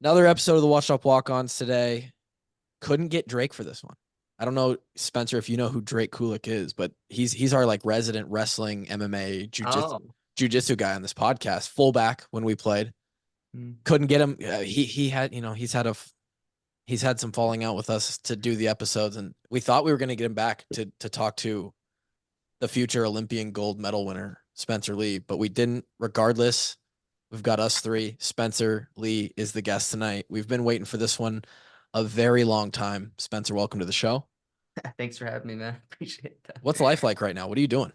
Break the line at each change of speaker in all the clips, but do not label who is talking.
Another episode of the Watch Up Walk-Ons today. Couldn't get Drake for this one. I don't know, Spencer, if you know who Drake Kulik is, but he's our like resident wrestling, MMA, jiu-jitsu guy on this podcast. Fullback when we played. Couldn't get him. He had, he's had some falling out with us to do the episodes, and we thought we were going to get him back to talk to the future Olympian gold medal winner, Spencer Lee, but we didn't. Regardless, we've got us three. Spencer Lee is the guest tonight. We've been waiting for this one a very long time. Spencer, welcome to the show.
Thanks for having me, man. Appreciate that.
What's life like right now? What are you doing?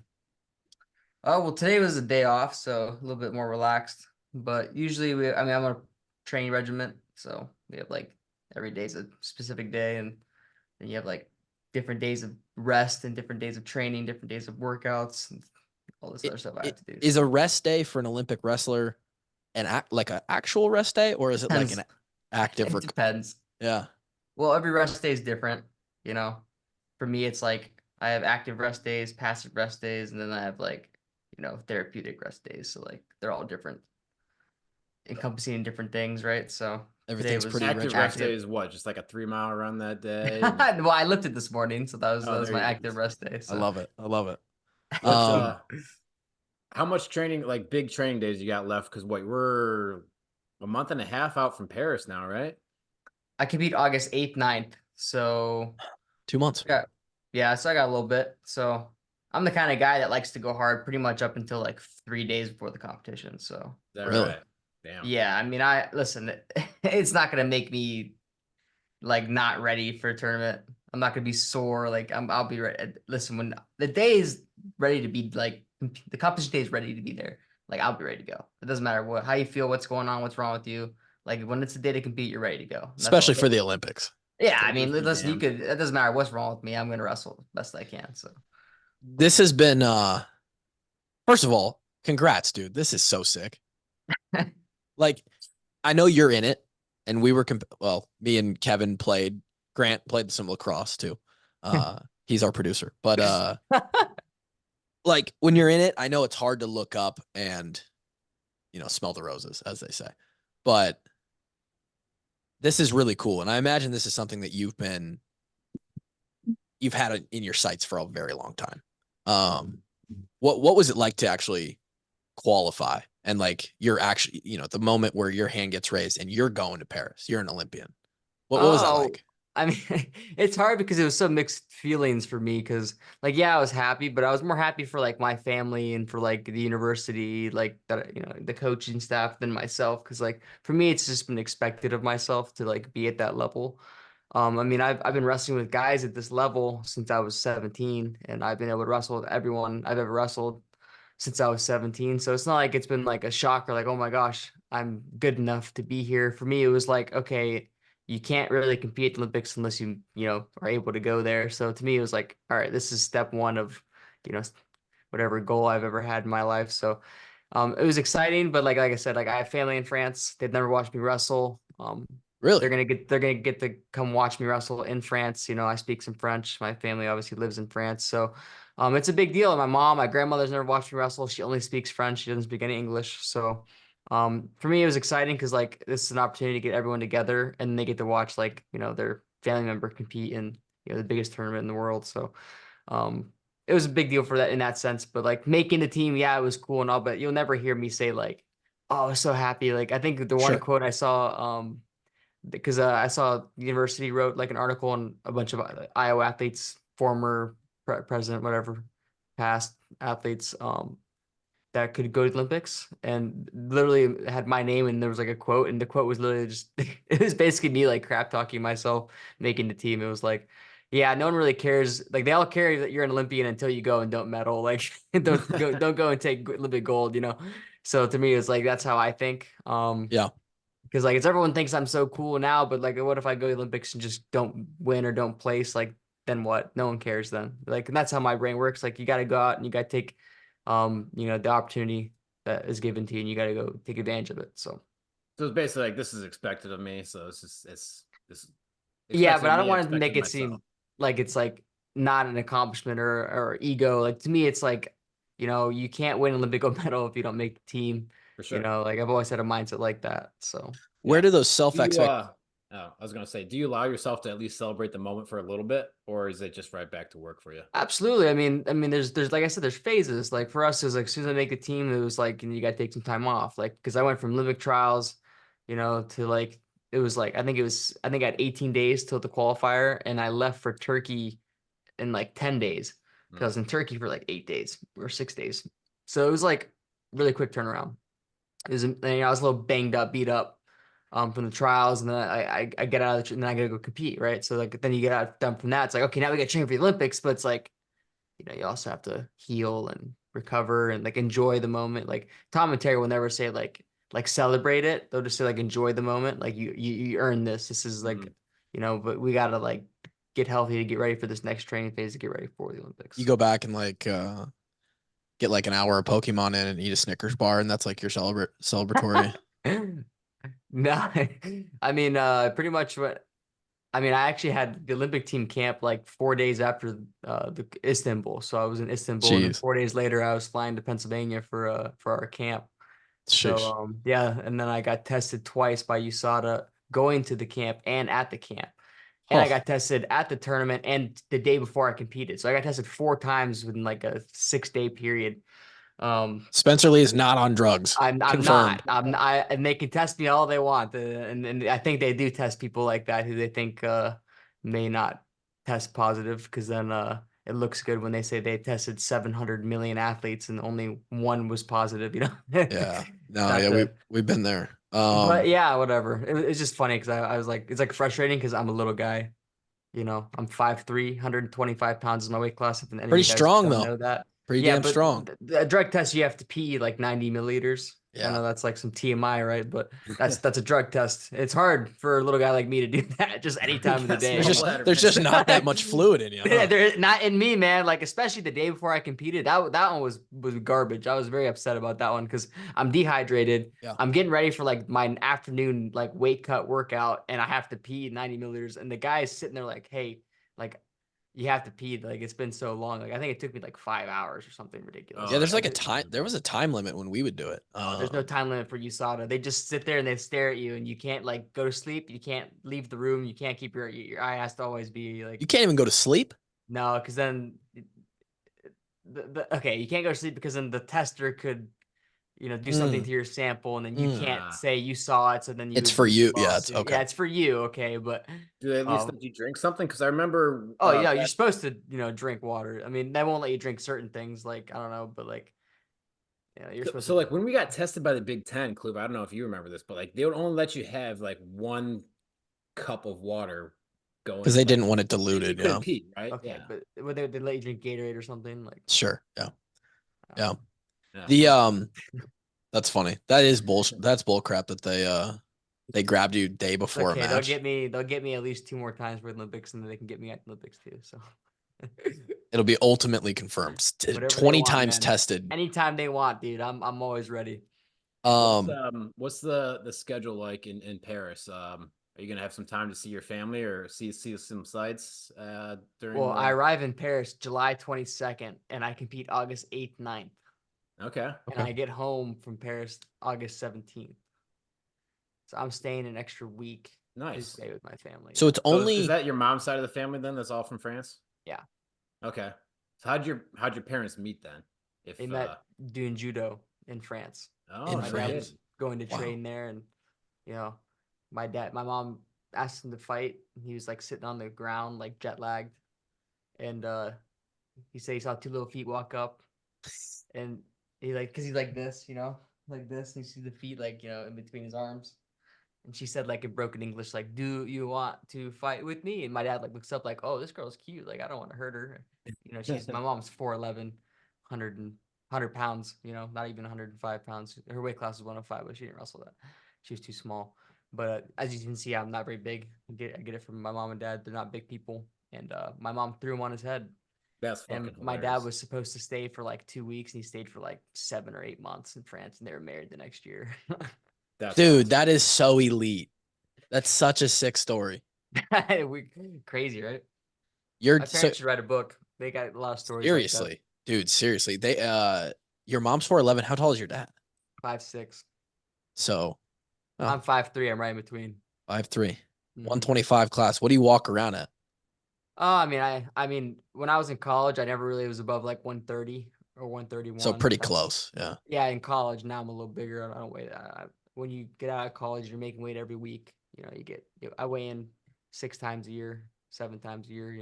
Oh, well, today was a day off, so a little bit more relaxed. But usually I'm on a training regiment, so we have like every day's a specific day, and then you have like different days of rest and different days of training, different days of workouts, and all this other stuff I have to do.
Is a rest day for an Olympic wrestler like an actual rest day, or is it
Depends.
like an active?
It depends.
Yeah.
Well, every rest day is different, you know. For me, it's like I have active rest days, passive rest days, and then I have like, therapeutic rest days. So like they're all different, encompassing different things, right? So
Everything's pretty
active rest day is what? Just like a 3-mile run that day?
Well, I lifted this morning, so that was my active
go.
rest day. So.
I love it. I love it.
How much training, like big training days you got left? Because we're a month and a half out from Paris now, right?
I compete August 8th, 9th. So
2 months.
Yeah, so I got a little bit. So I'm the kind of guy that likes to go hard pretty much up until like 3 days before the competition. So
is that really? Right?
Damn. Yeah, I mean, listen, it's not gonna make me like not ready for a tournament. I'm not gonna be sore. Like I'll be ready. Listen, when the day is ready to be like the competition day is ready to be there, like I'll be ready to go. It doesn't matter how you feel, what's going on, what's wrong with you. Like when it's the day to compete, you're ready to go.
Especially for the Olympics.
Yeah, I mean, listen, it doesn't matter what's wrong with me. I'm gonna wrestle the best I can. So
this has been first of all, congrats, dude. This is so sick. Like, I know you're in it, and we were me and Kevin played. Grant played some lacrosse too. He's our producer, but like when you're in it, I know it's hard to look up and smell the roses, as they say, but this is really cool, and I imagine this is something that you've had in your sights for a very long time. What was it like to actually qualify, and like you're actually the moment where your hand gets raised and you're going to Paris, you're an Olympian? What was that like?
I mean, it's hard because it was so mixed feelings for me because like, yeah, I was happy, but I was more happy for like my family and for like the university, like that, the coaching staff than myself. Cause like for me, it's just been expected of myself to like be at that level. I mean, I've been wrestling with guys at this level since I was 17, and I've been able to wrestle with everyone I've ever wrestled since I was 17. So it's not like it's been like a shock or like, oh my gosh, I'm good enough to be here. For me, it was like, okay, you can't really compete at the Olympics unless you are able to go there. So to me, it was like, all right, this is step one of, whatever goal I've ever had in my life. So it was exciting, but like I said, like I have family in France. They've never watched me wrestle.
Really?
They're gonna get to come watch me wrestle in France. I speak some French. My family obviously lives in France. So it's a big deal. And my grandmother's never watched me wrestle. She only speaks French. She doesn't speak any English. So for me, it was exciting because like this is an opportunity to get everyone together, and they get to watch like their family member compete in the biggest tournament in the world. So it was a big deal for that in that sense. But like making the team, yeah, it was cool and all, but you'll never hear me say like, oh, I was so happy. Like I think the one quote I saw because I saw the university wrote like an article on a bunch of Iowa athletes, former president, whatever, past athletes that could go to the Olympics, and literally had my name, and there was like a quote, and the quote was literally just it was basically me like crap talking myself making the team. It was like, yeah, no one really cares. Like they all care that you're an Olympian until you go and don't medal. Like don't go and take Olympic gold. So to me, it's like that's how I think.
Yeah.
Because like it's everyone thinks I'm so cool now, but like what if I go to the Olympics and just don't win or don't place? Like then what? No one cares then. Like, and that's how my brain works. Like you got to go out and you got to take the opportunity that is given to you, and you got to go take advantage of it. So
it's basically like this is expected of me. So it's
yeah, but I don't want to make it seem like it's like not an accomplishment or ego. Like to me, it's like you can't win an Olympic gold medal if you don't make the team.
For sure.
Like I've always had a mindset like that. So
Where do those self
Do you,
expect?
I was gonna say, do you allow yourself to at least celebrate the moment for a little bit, or is it just right back to work for you?
absolutely. I mean, there's like I said, there's phases. Like for us, is like as soon as I make the team, it was like you got to take some time off. Like because I went from Olympic trials, to like it was like I think I had 18 days till the qualifier, and I left for Turkey in like 10 days because I was in Turkey for like 8 days or 6 days. So it was like really quick turnaround. It was, I was a little banged up, beat up from the trials, and then I get out of the, and then I gotta go compete, right? So like then you get out done from that. It's like okay, now we got to train for the Olympics, but it's like you also have to heal and recover and like enjoy the moment. Like Tom and Terry will never say like celebrate it. They'll just say like enjoy the moment. Like you earn this. This is like but we gotta like get healthy to get ready for this next training phase to get ready for the Olympics.
You go back and like get like an hour of Pokemon in and eat a Snickers bar, and that's like your celebratory.
No, I mean, pretty much I actually had the Olympic team camp like 4 days after the Istanbul. So I was in Istanbul, and then
Jeez.
4 days later, I was flying to Pennsylvania for our camp. So
Sheesh.
yeah, and then I got tested twice by USADA going to the camp and at the camp. And I
Huh.
got tested at the tournament and the day before I competed. So I got tested 4 times within like a 6-day period.
Spencer Lee is not on drugs.
I'm
Confirmed.
not. And they can test me all they want. And I think they do test people like that who they think may not test positive because then it looks good when they say they tested 700 million athletes and only one was positive,
Yeah. No,
Not
yeah,
the
we've been there.
but yeah, whatever. It's just funny because I was like, it's like frustrating because I'm a little guy. I'm 5'3", 125 pounds is my weight class. If any of
Pretty
you guys
strong
don't
though.
know that.
Pretty
Yeah,
damn
but
strong.
the drug test, you have to pee like 90 milliliters. I
Yeah.
know that's like some TMI, right? But that's a drug test. It's hard for a little guy like me to do that just any time of the day.
There's just not that much fluid in you. Huh?
They're not in me, man. Like especially the day before I competed, that one was garbage. I was very upset about that one because I'm dehydrated.
Yeah.
I'm getting ready for like my afternoon like weight cut workout, and I have to pee 90 milliliters. And the guy is sitting there like, hey, like you have to pee. Like it's been so long. Like I think it took me like 5 hours or something ridiculous.
Yeah, there's like a
Like,
time. There was a time limit when we would do it.
there's no time limit for USADA. They just sit there and they stare at you, and you can't like go to sleep. You can't leave the room. You can't keep your eye has to always be like
You can't even go to sleep.
no, because then okay, you can't go to sleep because then the tester could do something to your sample, and then you can't say you saw it. So then you
It's
would
for
be
you. Yeah, it's
lawsuit.
okay.
Yeah, it's for you. Okay, but
Do they at least let you drink something? Because I remember.
oh yeah, you're supposed to drink water. I mean, they won't let you drink certain things. Like I don't know, but like you're supposed
So
to.
like when we got tested by the Big Ten, Club, I don't know if you remember this, but like they would only let you have like 1 cup of water going
Because they didn't want it diluted.
You
Yeah.
couldn't pee, right?
Okay,
Yeah.
but would they let you drink Gatorade or something like?
Sure. Yeah. Yeah.
Yeah.
The that's funny. That is bullshit. That's bull crap that they grabbed you day before a
Okay,
match.
they'll get me at least 2 more times for the Olympics, and then they can get me at the Olympics too. So
It'll be ultimately confirmed.
whatever
20
they want,
times
man.
tested.
Anytime they want, dude. I'm always ready.
What's the schedule like in Paris? Are you gonna have some time to see your family or see some sights during?
Well, I arrive in Paris July 22nd, and I compete August 8th, 9th.
Okay.
And I get home from Paris August 17th. So I'm staying an extra week to
Nice.
stay with my family.
So it's only
is that your mom's side of the family then? That's all from France?
Yeah.
Okay. So how'd your parents meet then? If
they met doing judo in France.
in
My
France.
dad was going to train there, and my mom asked him to fight. And he was like sitting on the ground, like jet lagged, and he said he saw 2 little feet walk up, and he because he's like this, like this, and you see the feet like in between his arms. And she said like in broken English, like, "Do you want to fight with me?" And my dad like looks up like, "Oh, this girl's cute. Like I don't want to hurt her." My mom's 4'11", 100 pounds. Not even 105 pounds. Her weight class is 105, but she didn't wrestle that. She was too small. But as you can see, I'm not very big. I get it from my mom and dad. They're not big people. And my mom threw him on his head.
That's fucking
And
hilarious.
my dad was supposed to stay for like 2 weeks, and he stayed for like 7 or 8 months in France, and they were married the next year.
Dude, that is so elite. That's such a sick story.
Crazy, right?
My
parents should write a book. They got a lot of stories.
Seriously, like dude. Seriously, your mom's 4'11". How tall is your dad?
5'6".
So oh,
I'm 5'3". I'm right in between.
5'3",
Mhm.
125 class. What do you walk around at?
Oh, I mean, when I was in college, I never really was above like 130 or 131.
So pretty close. Yeah.
Yeah, in college. Now I'm a little bigger. I don't weigh that. When you get out of college, you're making weight every week. I weigh in 6 times a year, 7 times a year,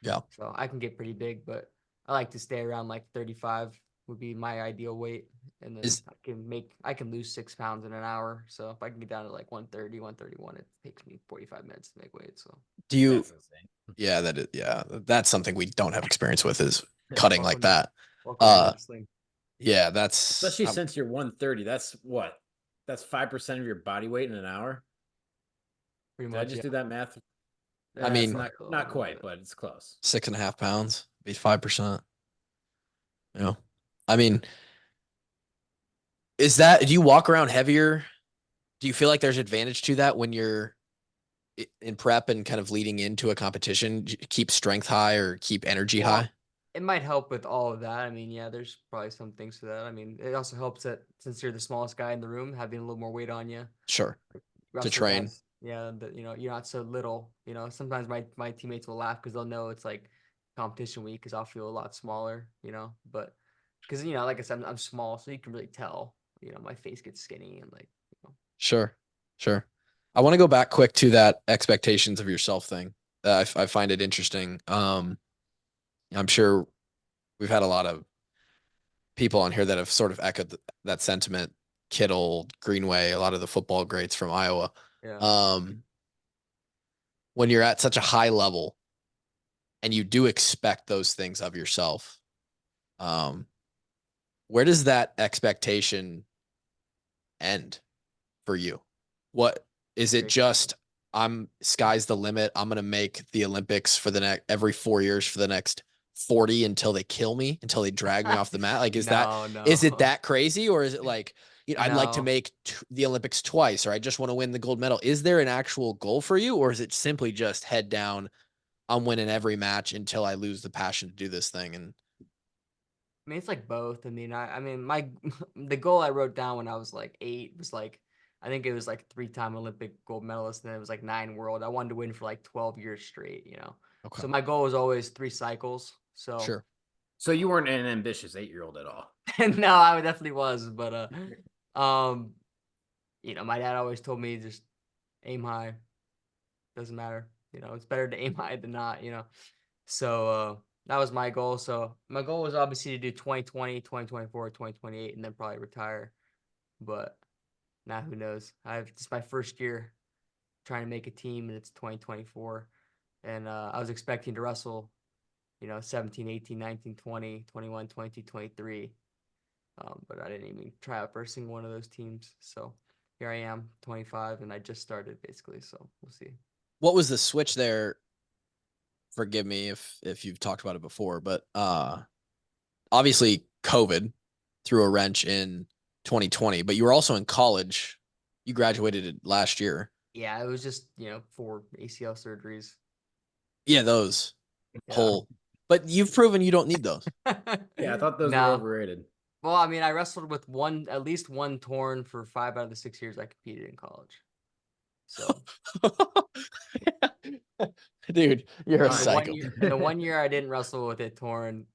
Yeah.
So I can get pretty big, but I like to stay around like 35 would be my ideal weight. And then
Is
I can lose 6 pounds in an hour. So if I can get down to like 130, 131, it takes me 45 minutes to make weight. So
do you?
That's insane.
Yeah, that is. Yeah, that's something we don't have experience with is cutting like that.
welcome to wrestling.
Yeah, that's
Especially since you're 130. That's what? That's 5% of your body weight in an hour.
Pretty
Did I
much.
just do that math?
I mean,
it's not quite, but it's close.
6.5 pounds be 5%. I mean, is that? Do you walk around heavier? Do you feel like there's advantage to that when you're in prep and kind of leading into a competition? Keep strength high or keep energy high?
It might help with all of that. I mean, yeah, there's probably some things to that. I mean, it also helps that since you're the smallest guy in the room, having a little more weight on you.
Sure. To
Wrestle
train.
guys, yeah, that you're not so little. Sometimes my teammates will laugh because they'll know it's like competition week because I'll feel a lot smaller. But because like I said, I'm small, so you can really tell. My face gets skinny and like.
Sure. I want to go back quick to that expectations of yourself thing. I find it interesting. I'm sure we've had a lot of people on here that have sort of echoed that sentiment. Kittle, Greenway, a lot of the football greats from Iowa.
Yeah.
When you're at such a high level and you do expect those things of yourself, where does that expectation end for you? What is it? Just sky's the limit. I'm gonna make the Olympics for the next every 4 years for the next 40 until they kill me, until they drag me off the mat. Like, is it that crazy, or is it like, I'd like to make the Olympics twice, or I just want to win the gold medal? Is there an actual goal for you, or is it simply just head down? I'm winning every match until I lose the passion to do this thing. And
I mean, it's like both. I mean, the goal I wrote down when I was like 8 was like, I think it was like 3-time Olympic gold medalist, and then it was like 9 world. I wanted to win for like 12 years straight.
Okay.
So my goal was always 3 cycles. So
Sure.
So you weren't an ambitious 8-year-old at all.
No, I definitely was, but my dad always told me just aim high. Doesn't matter. It's better to aim high than not. So that was my goal. So my goal was obviously to do 2020, 2024, 2028, and then probably retire. But now who knows? It's my first year trying to make a team, and it's 2024. And I was expecting to wrestle, 17, 18, 19, 20, 21, 22, 23. But I didn't even try out for a single one of those teams. So here I am, 25, and I just started basically. So we'll see.
What was the switch there? Forgive me if you've talked about it before, but obviously COVID threw a wrench in 2020, but you were also in college. You graduated last year.
Yeah, it was just 4 ACL surgeries.
Yeah, those
Yeah.
but you've proven you don't need those.
Yeah, I thought those were overrated.
Well, I mean, I wrestled with at least one torn for 5 out of the 6 years I competed in college. So,
dude, you're a psycho.
The 1 year I didn't wrestle with it torn,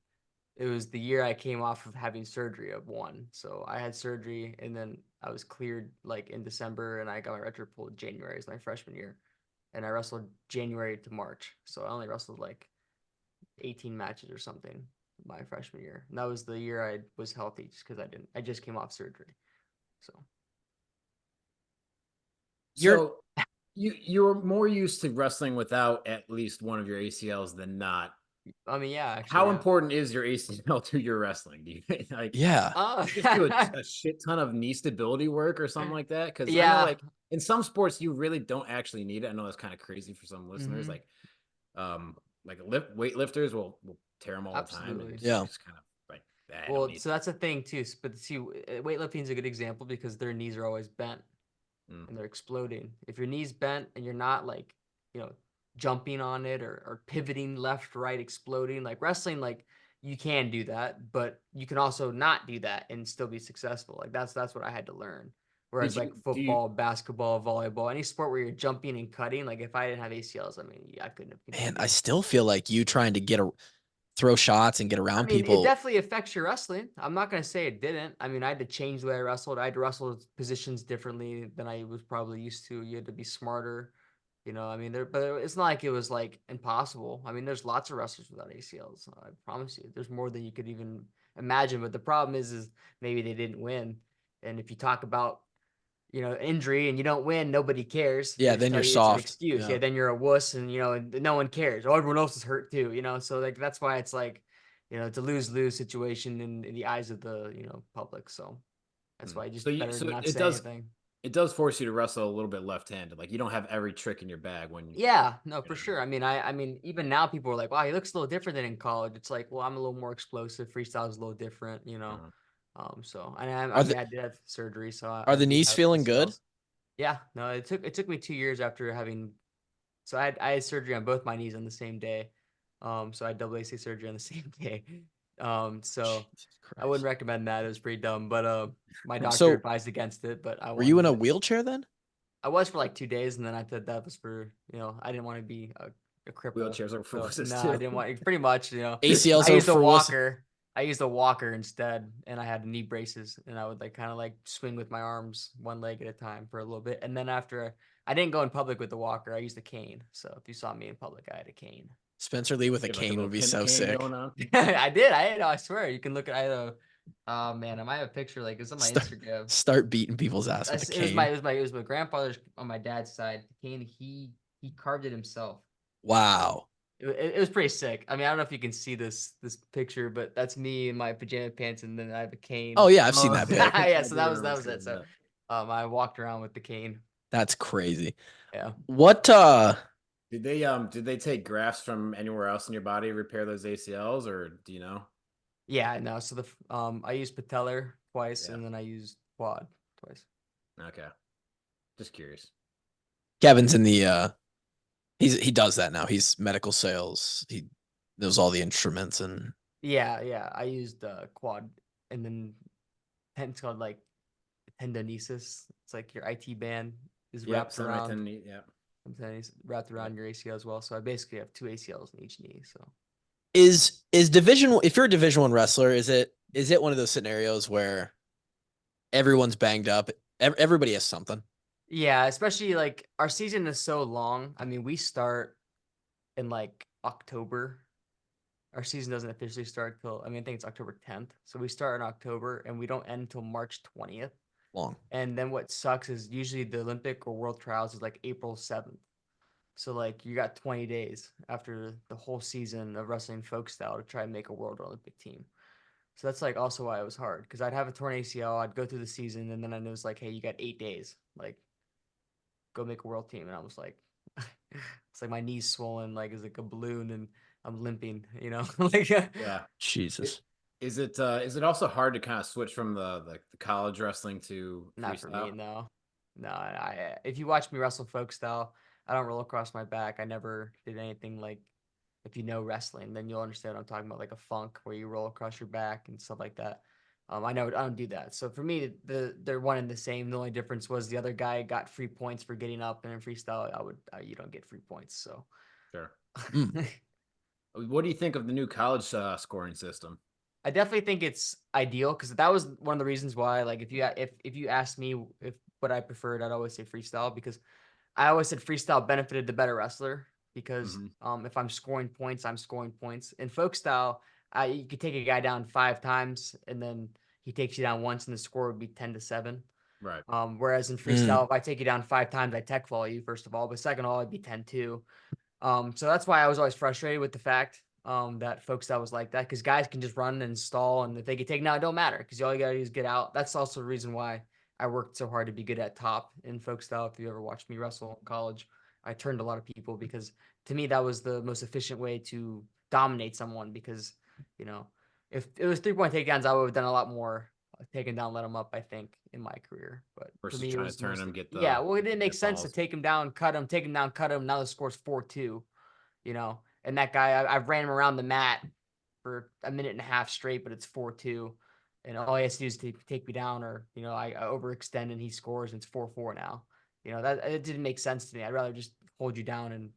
it was the year I came off of having surgery of one. So I had surgery, and then I was cleared like in December, and I got my retro pulled January as my freshman year, and I wrestled January to March. So I only wrestled like 18 matches or something my freshman year, and that was the year I was healthy, just because I just came off surgery. So
you're more used to wrestling without at least one of your ACLs than not.
I mean, yeah. Actually,
how important is your ACL to your wrestling? Do you like?
Yeah.
Just do a shit ton of knee stability work or something like that? Because I know, like, in some sports, you really don't actually need it. I know that's kind of crazy for some listeners. Like weightlifters will tear them all the time. And
yeah.
Just kind of like that.
Well, so that's a thing too. But see, weightlifting is a good example because their knees are always bent and they're exploding. If your knee's bent and you're not like, jumping on it or pivoting left, right, exploding, like wrestling, like you can do that, but you can also not do that and still be successful. Like that's what I had to learn. Whereas like football, basketball, volleyball, any sport where you're jumping and cutting, like if I didn't have ACLs, I mean, I couldn't have continued.
Man, I still feel like you trying to throw shots and get around people.
It definitely affects your wrestling. I'm not going to say it didn't. I mean, I had to change the way I wrestled. I had to wrestle positions differently than I was probably used to. You had to be smarter. I mean, but it's not like it was like impossible. I mean, there's lots of wrestlers without ACLs. I promise you, there's more than you could even imagine. But the problem is maybe they didn't win. And if you talk about, injury and you don't win, nobody cares.
Yeah, then you're soft.
It's an excuse. Yeah, then you're a wuss, and no one cares. Oh, everyone else is hurt too. So like that's why it's like, it's a lose-lose situation in the eyes of the public. So that's why just better not say anything.
It does force you to wrestle a little bit left-handed. Like you don't have every trick in your bag when you.
Yeah, no, for sure. I mean, even now people are like, wow, he looks a little different than in college. It's like, well, I'm a little more explosive. Freestyle is a little different, So I did have surgery. So
are the knees feeling good?
Yeah, no, it took me 2 years after having. So I had surgery on both my knees on the same day. So I had double AC surgery on the same day. So I wouldn't recommend that. It was pretty dumb, but my doctor advised against it. But
were you in a wheelchair then?
I was for like 2 days, and then I said that was for I didn't want to be a cripple.
Wheelchairs are for wussies
too.
No,
I didn't want pretty much.
ACLs
I used a walker. I used a walker instead, and I had knee braces, and I would kind of swing with my arms one leg at a time for a little bit, and then after I didn't go in public with the walker, I used a cane. So if you saw me in public, I had a cane.
Spencer Lee with a cane would be so sick.
I did. I swear. You can look at. Oh man, I might have a picture it's on my Instagram.
Start beating people's ass with a cane.
It was my grandfather's on my dad's side. The cane he carved it himself.
Wow.
It was pretty sick. I mean, I don't know if you can see this picture, but that's me in my pajama pants, and then I have a cane.
Oh yeah, I've seen that.
Yeah, so that was it. So, I walked around with the cane.
That's crazy.
Yeah.
What?
Did they take grafts from anywhere else in your body to repair those ACLs, or do you know?
Yeah, no. So I used patellar twice, and then I used quad twice.
Okay, just curious.
Kevin's in the he does that now. He's medical sales. He knows all the instruments and.
Yeah. I used quad, and then it's called tendonesis. It's like your IT band is wrapped around. Wrapped around your ACL as well. So I basically have 2 ACLs in each knee. So.
Is division, if you're a Division I wrestler, is it one of those scenarios where everyone's banged up? Everybody has something.
Yeah, especially our season is so long. I mean, we start in October. Our season doesn't officially start till I think it's October 10th. So we start in October and we don't end until March 20th.
Long.
And then what sucks is usually the Olympic or World Trials is April 7th. So you got 20 days after the whole season of wrestling folk style to try and make a World or Olympic team. So that's also why it was hard, because I'd have a torn ACL, I'd go through the season, and then I was hey, you got 8 days, go make a world team. And I was it's my knees swollen, it's a balloon, and I'm limping,
Yeah.
Jesus.
Is it also hard to kind of switch from the college wrestling to freestyle?
Not for me, no. If you watch me wrestle folk style, I don't roll across my back. I never did anything if you know wrestling, then you'll understand what I'm talking about, a funk where you roll across your back and stuff like that. I don't do that. So for me, they're one and the same. The only difference was the other guy got free points for getting up, and in freestyle, you don't get free points. So
sure. What do you think of the new college scoring system?
I definitely think it's ideal, because that was one of the reasons why. If you asked me what I preferred, I'd always say freestyle, because I always said freestyle benefited the better wrestler, because if I'm scoring points, I'm scoring points. In folk style, you could take a guy down 5 times, and then he takes you down once, and the score would be 10-7.
Right.
Whereas in freestyle, if I take you down 5 times, I tech fall you, first of all, but second of all, it'd be 10-2. So that's why I was always frustrated with the fact that folk style was like that, because guys can just run and stall, and if they get taken out, it don't matter, because all you gotta do is get out. That's also the reason why I worked so hard to be good at top in folk style. If you ever watched me wrestle in college, I turned a lot of people, because to me that was the most efficient way to dominate someone, because if it was 3-point takedowns, I would have done a lot more taking down, let them up, I think, in my career. But
versus
for me,
trying to turn them, get the
it didn't make sense to take him down, cut him, take him down, cut him. Now the score's 4-2, and that guy, I ran him around the mat for a minute and a half straight, but it's 4-2. and all he has to do is take me down, or I overextend and he scores and it's 4-4 now. That it didn't make sense to me. I'd rather just hold you down and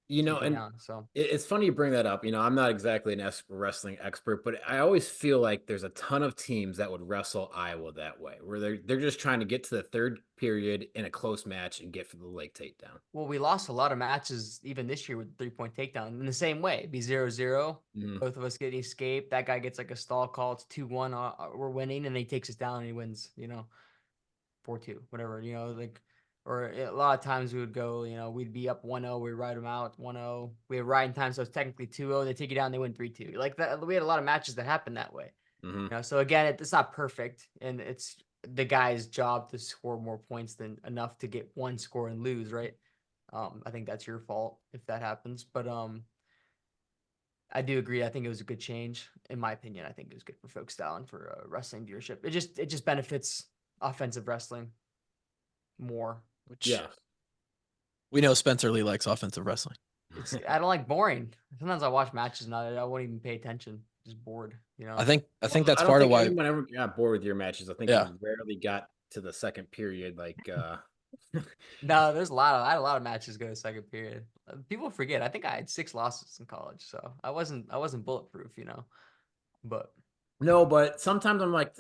and
down, so
it's funny you bring that up. I'm not exactly an wrestling expert, but I always feel like there's a ton of teams that would wrestle Iowa that way, where they're just trying to get to the third period in a close match and get for the leg takedown.
Well, we lost a lot of matches even this year with 3-point takedown in the same way. It'd be 0-0. Both of us getting escaped. That guy gets like a stall call. It's 2-1. We're winning, and he takes us down and he wins. 4-2, whatever. Or a lot of times we would go. We'd be up 1-0. We ride them out 1-0. We have riding time, so it's technically 2-0. They take you down. They win 3-2. Like that. We had a lot of matches that happened that way. So again, it's not perfect, and it's the guy's job to score more points than enough to get one score and lose, right? I think that's your fault if that happens. But I do agree. I think it was a good change. In my opinion, I think it was good for folk style and for wrestling viewership. It just benefits offensive wrestling more.
Which we know Spencer Lee likes offensive wrestling.
I don't like boring. Sometimes I watch matches and I won't even pay attention. Just bored.
I think that's part of why
anyone ever got bored with your matches. I think you rarely got to the second period. Like
no, I had a lot of matches go to second period. People forget. I think I had 6 losses in college, so I wasn't bulletproof, But
no, but sometimes I'm like,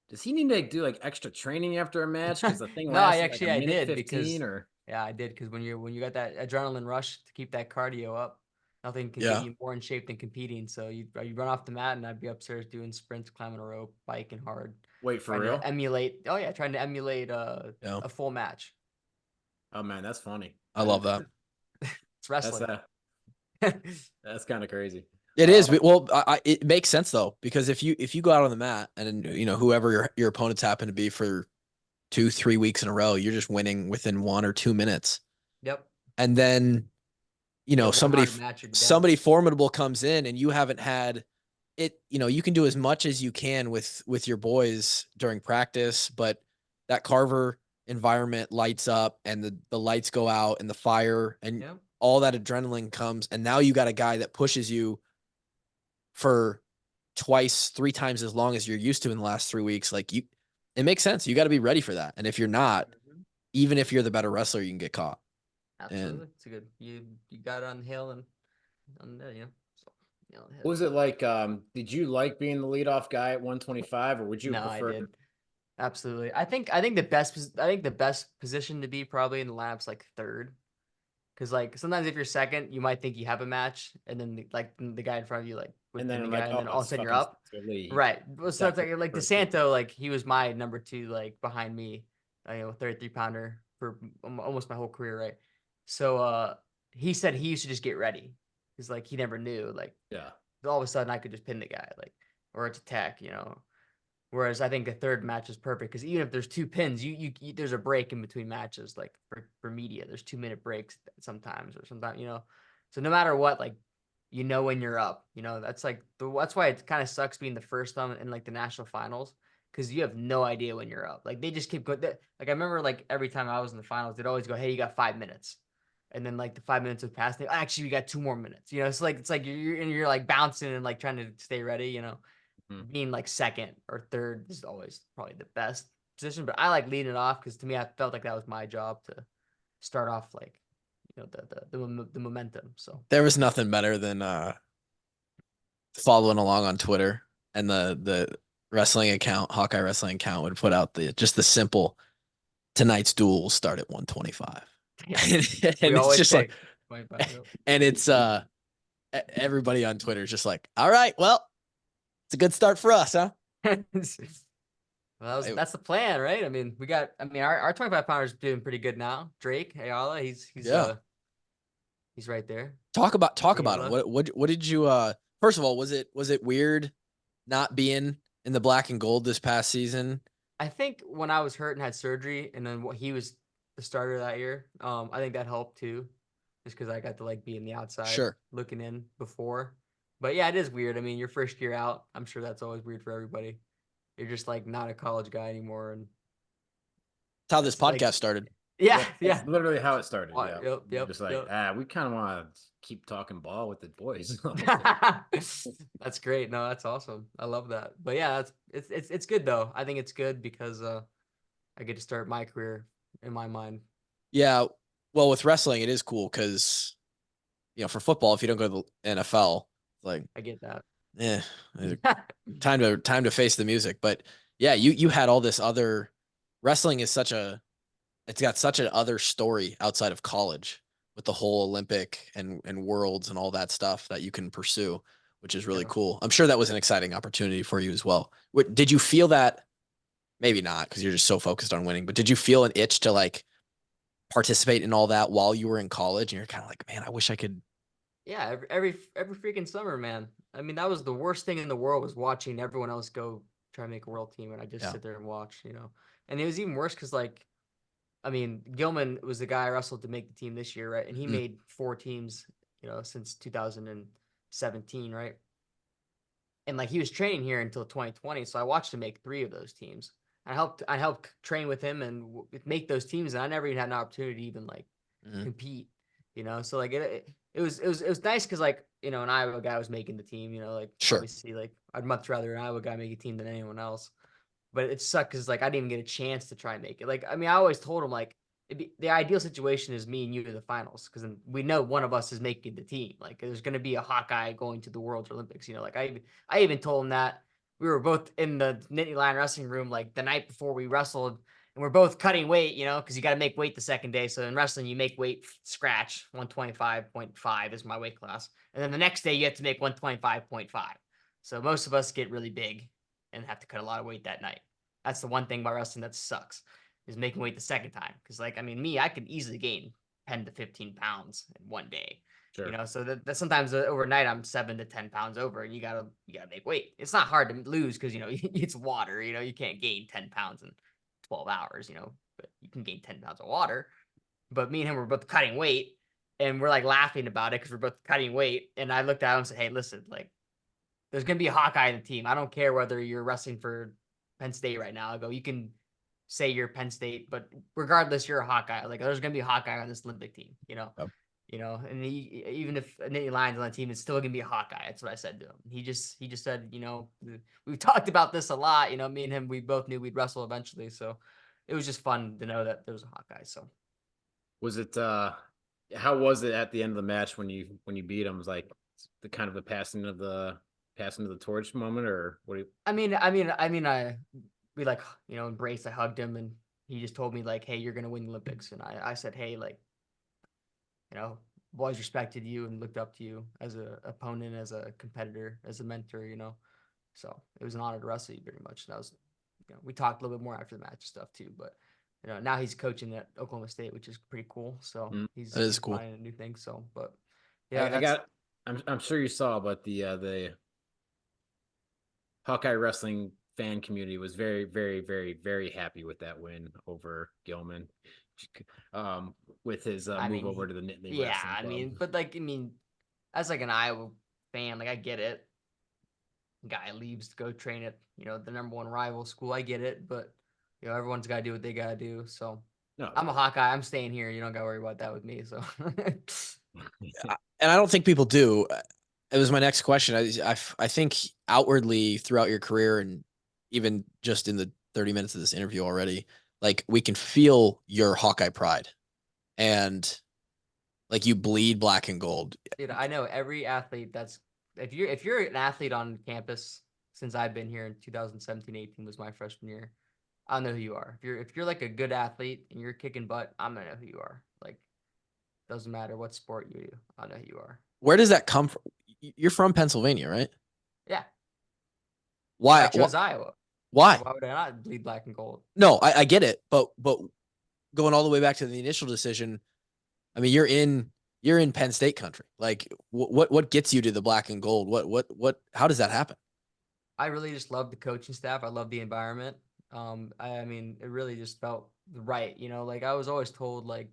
does he need to do like extra training after a match? Because the thing lasted like a minute 15 or
yeah, I did, because when you got that adrenaline rush to keep that cardio up, nothing can get you more in shape than competing. So you run off the mat and I'd be upstairs doing sprints, climbing a rope, biking hard.
Wait, for real?
Trying to emulate a full match.
Oh man, that's funny.
I love that.
It's wrestling.
That's kind of crazy.
It is. Well, it makes sense though, because if you go out on the mat and whoever your opponents happen to be for 2-3 weeks in a row, you're just winning within 1 or 2 minutes.
Yep.
And then somebody formidable comes in and you haven't had it. You can do as much as you can with your boys during practice, but that Carver environment lights up and the lights go out and the fire and all that adrenaline comes, and now you got a guy that pushes you for 2-3 times as long as you're used to in the last 3 weeks. Like it makes sense. You got to be ready for that. And if you're not, even if you're the better wrestler, you can get caught.
Absolutely. It's a good, you got it on the hill and on the,
What was it like? Did you like being the leadoff guy at 125, or would you prefer?
I did. Absolutely. I think the best position to be probably in the lab's like third. Cause like sometimes if you're second, you might think you have a match, and then the guy in front of you and then all of a sudden you're up. Right. So it's like DeSanto, like he was my number 2, like behind me, 33 pounder for almost my whole career, right? So he said he used to just get ready. He's like he never knew, all of a sudden I could just pin the guy, or it's attack, Whereas I think the third match is perfect because even if there's 2 pins, you there's a break in between matches, like for media, there's 2-minute breaks sometimes, or sometimes, So no matter what, when you're up, that's that's why it kind of sucks being the first in like the national finals, because you have no idea when you're up. Like they just keep going. Like I remember every time I was in the finals, they'd always go, "Hey, you got 5 minutes," and then the 5 minutes would pass. Actually, we got 2 more minutes. It's like you're like bouncing and trying to stay ready. Being second or third is always probably the best position, but I like leading it off because to me I felt like that was my job to start off the momentum. So
there was nothing better than following along on Twitter, and the wrestling account, Hawkeye wrestling account, would put out the simple tonight's duel will start at 125. And it's just and it's everybody on Twitter is just like, all right, well, it's a good start for us, huh?
Well, that's the plan, right? I mean, our 25 pounders doing pretty good now. Drake Ayala, he's right there.
Talk about him. What did you first of all, was it weird not being in the black and gold this past season?
I think when I was hurt and had surgery, and then he was the starter that year, I think that helped too, just because I got to be in the outside, looking in before. But yeah, it is weird. I mean, your first year out, I'm sure that's always weird for everybody. You're just not a college guy anymore, and
that's how this podcast started.
Yeah,
That's literally how it started. Yeah.
Yep.
Just like, we kind of want to keep talking ball with the boys.
That's great. No, that's awesome. I love that. But yeah, it's good though. I think it's good because I get to start my career in my mind.
Yeah. Well, with wrestling, it is cool because, for football, if you don't go to the NFL, like,
I get that.
eh, time to face the music. But yeah, you had all this other wrestling is it's got such an other story outside of college with the whole Olympic and worlds and all that stuff that you can pursue, which is really cool. I'm sure that was an exciting opportunity for you as well. Did you feel that? Maybe not because you're just so focused on winning, but did you feel an itch to like participate in all that while you were in college? And you're kind of like, man, I wish I could.
Yeah, every freaking summer, man. I mean, that was the worst thing in the world was watching everyone else go try to make a world team, and I just sit there and watch, And it was even worse because, like, I mean, Gilman was the guy I wrestled to make the team this year, right? And he made 4 teams, since 2017, right? And like he was training here until 2020, so I watched him make 3 of those teams. I helped train with him and make those teams, and I never even had an opportunity to even like compete, So like it was nice because like an Iowa guy was making the team, like
Sure.
Obviously like I'd much rather an Iowa guy make a team than anyone else. But it sucked because like I didn't even get a chance to try and make it. Like I mean, I always told him like the ideal situation is me and you to the finals because then we know one of us is making the team. Like there's going to be a Hawkeye going to the World Olympics. Like I even told him that we were both in the Nittany Lion wrestling room like the night before we wrestled, and we're both cutting weight. Because you got to make weight the second day. So in wrestling, you make weight scratch 125.5 is my weight class, and then the next day you have to make 125.5. So most of us get really big and have to cut a lot of weight that night. That's the one thing about wrestling that sucks, is making weight the second time. Because, like, I mean, I could easily gain 10 to 15 pounds in one day.
Sure.
So that sometimes overnight I'm 7 to 10 pounds over, and you gotta make weight. It's not hard to lose because it's water. You can't gain 10 pounds in 12 hours. But you can gain 10 pounds of water. But me and him were both cutting weight, and we're like laughing about it because we're both cutting weight. And I looked at him and said, "Hey, listen, like, there's gonna be a Hawkeye in the team. I don't care whether you're wrestling for Penn State right now." I go, you can say you're Penn State, but regardless, you're a Hawkeye. Like there's gonna be a Hawkeye on this Olympic team,
Yep.
And even if Nittany Lion's on the team, it's still gonna be a Hawkeye. That's what I said to him. He just said, we've talked about this a lot. Me and him, we both knew we'd wrestle eventually, so it was just fun to know that there was a Hawkeye. So
was it? How was it at the end of the match when you beat him? Was like the kind of the passing of the torch moment, or what?
We like embraced. I hugged him, and he just told me like, "Hey, you're gonna win the Olympics." And I said, "Hey, like, I've always respected you and looked up to you as a opponent, as a competitor, as a mentor, So it was an honor to wrestle you very much." And that was, we talked a little bit more after the match stuff too, but now he's coaching at Oklahoma State, which is pretty cool. So he's
cool.
finding a new thing. So, but yeah,
I'm sure you saw, but the Hawkeye wrestling fan community was very, very, very, very happy with that win over Gilman, with his move over to the Nittany Wrestling Club.
As like an Iowa fan, like I get it. Guy leaves to go train at the #1 rival school. I get it, but everyone's got to do what they got to do. So no, I'm a Hawkeye. I'm staying here. You don't got to worry about that with me. So,
and I don't think people do. It was my next question. I think outwardly throughout your career and even just in the 30 minutes of this interview already, like we can feel your Hawkeye pride and like you bleed black and gold.
Dude, I know every athlete if you're an athlete on campus since I've been here in 2017-18 was my freshman year, I know who you are. If you're like a good athlete and you're kicking butt, I'm gonna know who you are. Like, doesn't matter what sport you do, I know who you are.
Where does that come from? You're from Pennsylvania, right?
Yeah.
Why?
I chose Iowa.
Why?
Why would I not bleed black and gold?
No, I get it, but going all the way back to the initial decision, I mean, you're in Penn State country. Like, what gets you to the black and gold? What? How does that happen?
I really just love the coaching staff. I love the environment. It really just felt right. Like I was always told, like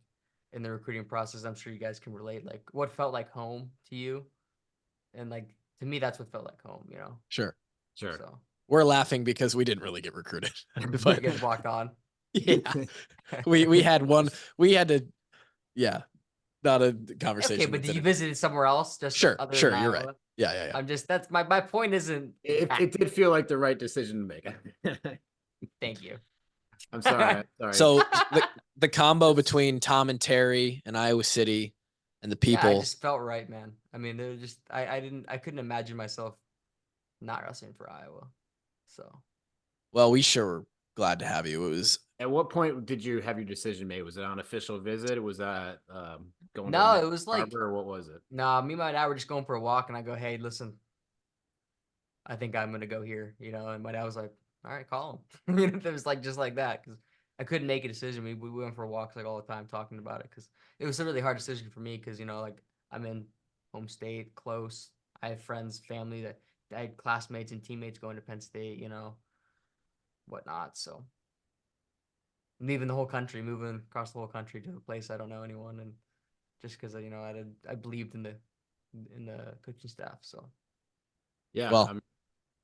in the recruiting process, I'm sure you guys can relate. Like what felt like home to you, and like to me, that's what felt like home.
Sure.
So
we're laughing because we didn't really get recruited.
But you guys walked on.
Yeah. We had to, yeah, not a conversation.
Okay, but did you visit somewhere else? Just
sure,
other
sure,
than
you're
Iowa?
right. Yeah.
I'm just, that's my point isn't.
It did feel like the right decision to make.
Thank you.
I'm sorry.
So the combo between Tom and Terry and Iowa City and the people.
Yeah, I just felt right, man. I mean, they're just I couldn't imagine myself not wrestling for Iowa. So
well, we sure were glad to have you. It was.
At what point did you have your decision made? Was it on official visit? Was that going?
No,
to
it was like,
or what was it?
nah, me and my dad were just going for a walk, and I go, hey, listen, I think I'm gonna go here, and my dad was like, all right, call him. It was like just like that, because I couldn't make a decision. We went for walks like all the time talking about it, because it was a really hard decision for me, because like I'm in home state, close. I have friends, family that I had classmates and teammates going to Penn State, whatnot. So leaving the whole country, moving across the whole country to a place I don't know anyone, and just because I believed in the coaching staff. So
yeah,
well,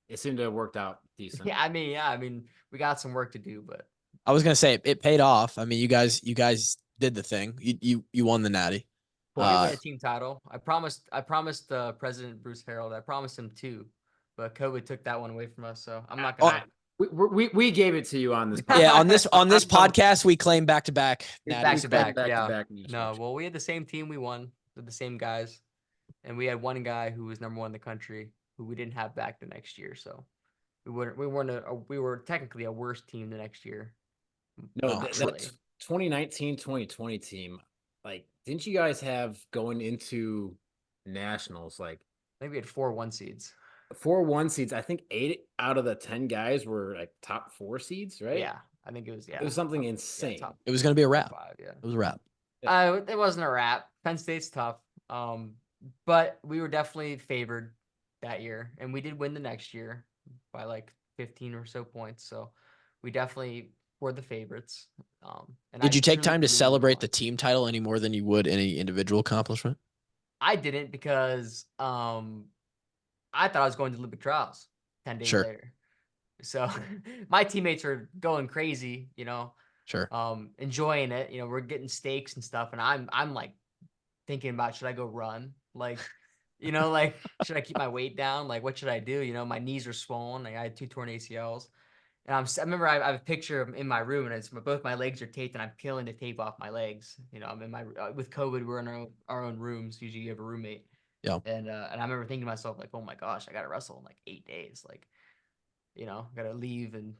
it seemed to have worked out decent.
yeah, I mean, we got some work to do, but
I was gonna say it paid off. I mean, you guys did the thing. You won the natty.
we won a team title. I promised President Bruce Harold. I promised him 2, but COVID took that one away from us. So I'm not gonna.
We gave it to you on this.
Yeah, on this podcast, we claim back to back.
Back to back. Yeah.
No,
well, we had the same team. We won with the same guys, and we had one guy who was #1 in the country who we didn't have back the next year. So we were technically a worse team the next year.
No, that 2019, 2020 team. Like, didn't you guys have going into nationals? Like,
I think we had 4 1 seeds.
4 1 seeds. I think 8 out of the 10 guys were like top 4 seeds, right?
Yeah, I think it was. Yeah,
it was something insane.
Yeah,
it was going to be a wrap.
5, yeah,
it was a wrap.
It wasn't a wrap. Penn State's tough. But we were definitely favored that year, and we did win the next year by like 15 or so points. So we definitely were the favorites. And
did you take time to celebrate the team title any more than you would any individual accomplishment?
I didn't, because I thought I was going to Olympic trials 10 days later. So my teammates are going crazy,
Sure.
Enjoying it. We're getting steaks and stuff, and I'm like thinking about, should I go run? Like, like, should I keep my weight down? Like, what should I do? My knees are swollen. Like, I had 2 torn ACLs. And I remember I have a picture of in my room, and it's both my legs are taped, and I'm peeling the tape off my legs. I'm in my with COVID, we're in our own rooms. Usually, you have a roommate.
Yeah.
And I remember thinking to myself, like, oh my gosh, I got to wrestle in like 8 days. Like, got to leave and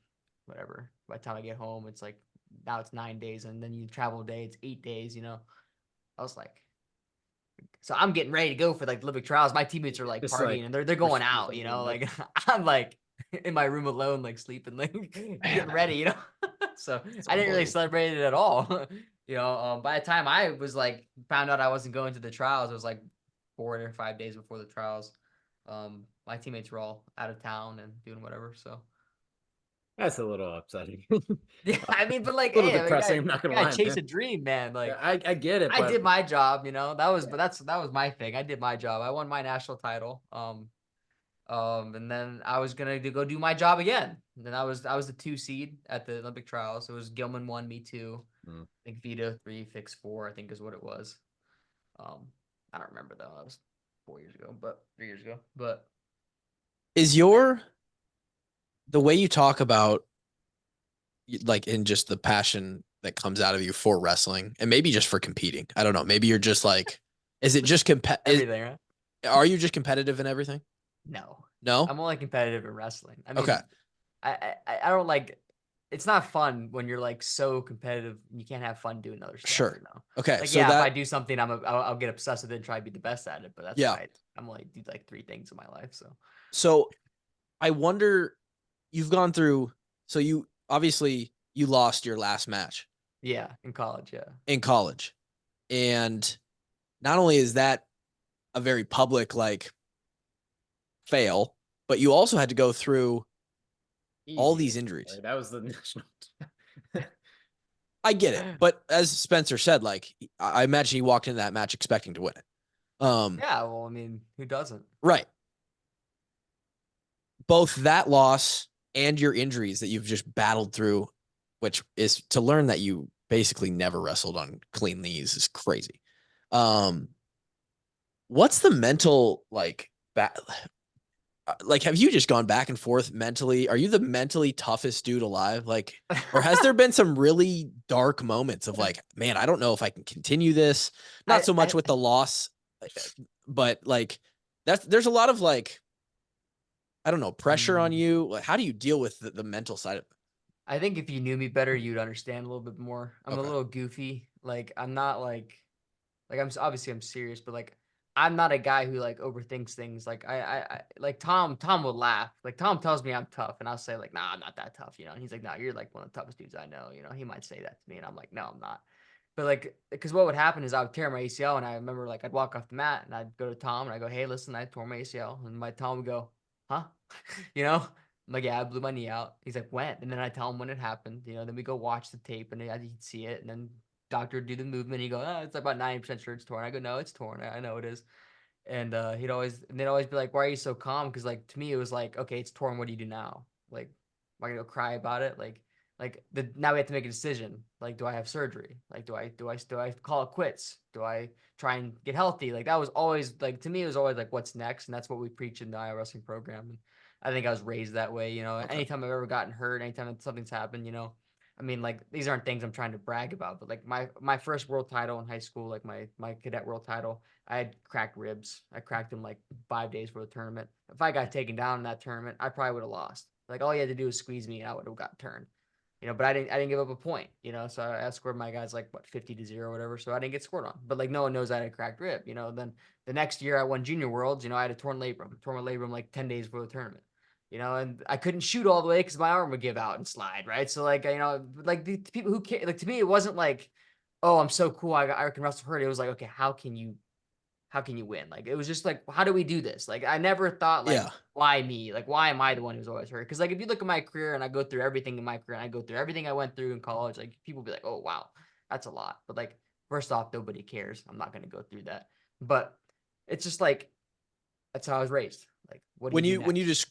whatever. By the time I get home, it's like, now it's 9 days, and then you travel a day, it's 8 days. I was like, so I'm getting ready to go for like the Olympic trials. My teammates are like
Just
partying, and they're going out. Like I'm like in my room alone, like sleeping, like getting ready, So I didn't really celebrate it at all. By the time I was like found out I wasn't going to the trials, it was like 4 or 5 days before the trials. My teammates were all out of town and doing whatever. So
that's a little upsetting.
Yeah, I mean, but like,
a little depressing. I'm not gonna lie.
Chase a dream, man. Like,
I get it.
I did my job. That was my thing. I did my job. I won my national title. And then I was gonna go do my job again. And then I was the 2 seed at the Olympic trials. It was Gilman 1, me 2. I think Vito 3, Fix 4. I think is what it was. I don't remember though. That was 4 years ago, but 3 years ago. But
is the way you talk about, like, in just the passion that comes out of you for wrestling, and maybe just for competing? I don't know. Maybe you're just like, is it just
everything, right?
Are you just competitive in everything?
No.
No?
I'm only competitive in wrestling. I mean,
okay.
I don't like, it's not fun when you're like so competitive and you can't have fun doing other stuff.
Sure. Okay.
Like,
so
if I do something, I'll get obsessed with it and try to be the best at it. But that's right. I'm only do like 3 things in my life.
So I wonder, you've gone through, so you obviously you lost your last match.
Yeah. In college. Yeah.
In college. And not only is that a very public, like, fail, but you also had to go through all these injuries.
That was the national.
I get it, but as Spencer said, like, I imagine he walked into that match expecting to win it.
Yeah, well, I mean, who doesn't?
Right. Both that loss and your injuries that you've just battled through which is to learn that you basically never wrestled on clean knees is crazy. What's the mental like have you just gone back and forth mentally? Are you the mentally toughest dude alive? Like, or has there been some really dark moments of like, man, I don't know if I can continue this. Not so much with the loss, but like there's a lot of like, I don't know, pressure on you. Like, how do you deal with the mental side of it?
I think if you knew me better, you'd understand a little bit more. I'm a little goofy. Like I'm not like I'm obviously I'm serious, but like I'm not a guy who like overthinks things. Like I like Tom will laugh. Like Tom tells me I'm tough and I'll say like, nah, I'm not that tough, And he's like, nah, you're like one of the toughest dudes I know. He might say that to me and I'm like, no, I'm not. But like, because what would happen is I would tear my ACL and I remember like I'd walk off the mat and I'd go to Tom and I go, hey, listen, I tore my ACL. And my Tom would go, huh? I'm like, yeah, I blew my knee out. He's like, when? And then I tell him when it happened, then we go watch the tape and he'd see it. And then doctor would do the movement. He'd go, oh, it's about 90% sure it's torn. I go, no, it's torn. I know it is. And they'd always be like, why are you so calm? Because like, to me, it was like, okay, it's torn. What do you do now? Like, am I going to go cry about it? Now we have to make a decision. Like, do I have surgery? Like, do I call it quits? Do I try and get healthy? Like, that was always like, to me, it was always like, what's next? And that's what we preach in the Iowa wrestling program. And I think I was raised that way. Anytime I've ever gotten hurt, anytime something's happened, I mean, like these aren't things I'm trying to brag about, but like my first world title in high school, like my cadet world title, I had cracked ribs. I cracked them like 5 days for the tournament. If I got taken down in that tournament, I probably would have lost. Like all you had to do was squeeze me and I would have got turned. But I didn't give up a point, so I scored my guys like 50-0 or whatever. So I didn't get scored on, but like no one knows I had a cracked rib, then the next year I won junior worlds, I had a torn my labrum like 10 days before the tournament, and I couldn't shoot all the way because my arm would give out and slide. Right. So like, like the people who can't, like, to me, it wasn't like, oh, I'm so cool. I can wrestle hurt. It was like, okay, how can you win? Like, it was just like, how do we do this? Like, I never thought like, why me? Like, why am I the one who's always hurt? Because like, if you look at my career and I go through everything in my career and I go through everything I went through in college, like people be like, oh, wow, that's a lot. But like, first off, nobody cares. I'm not going to go through that. But it's just like, that's how I was raised. Like, what do you do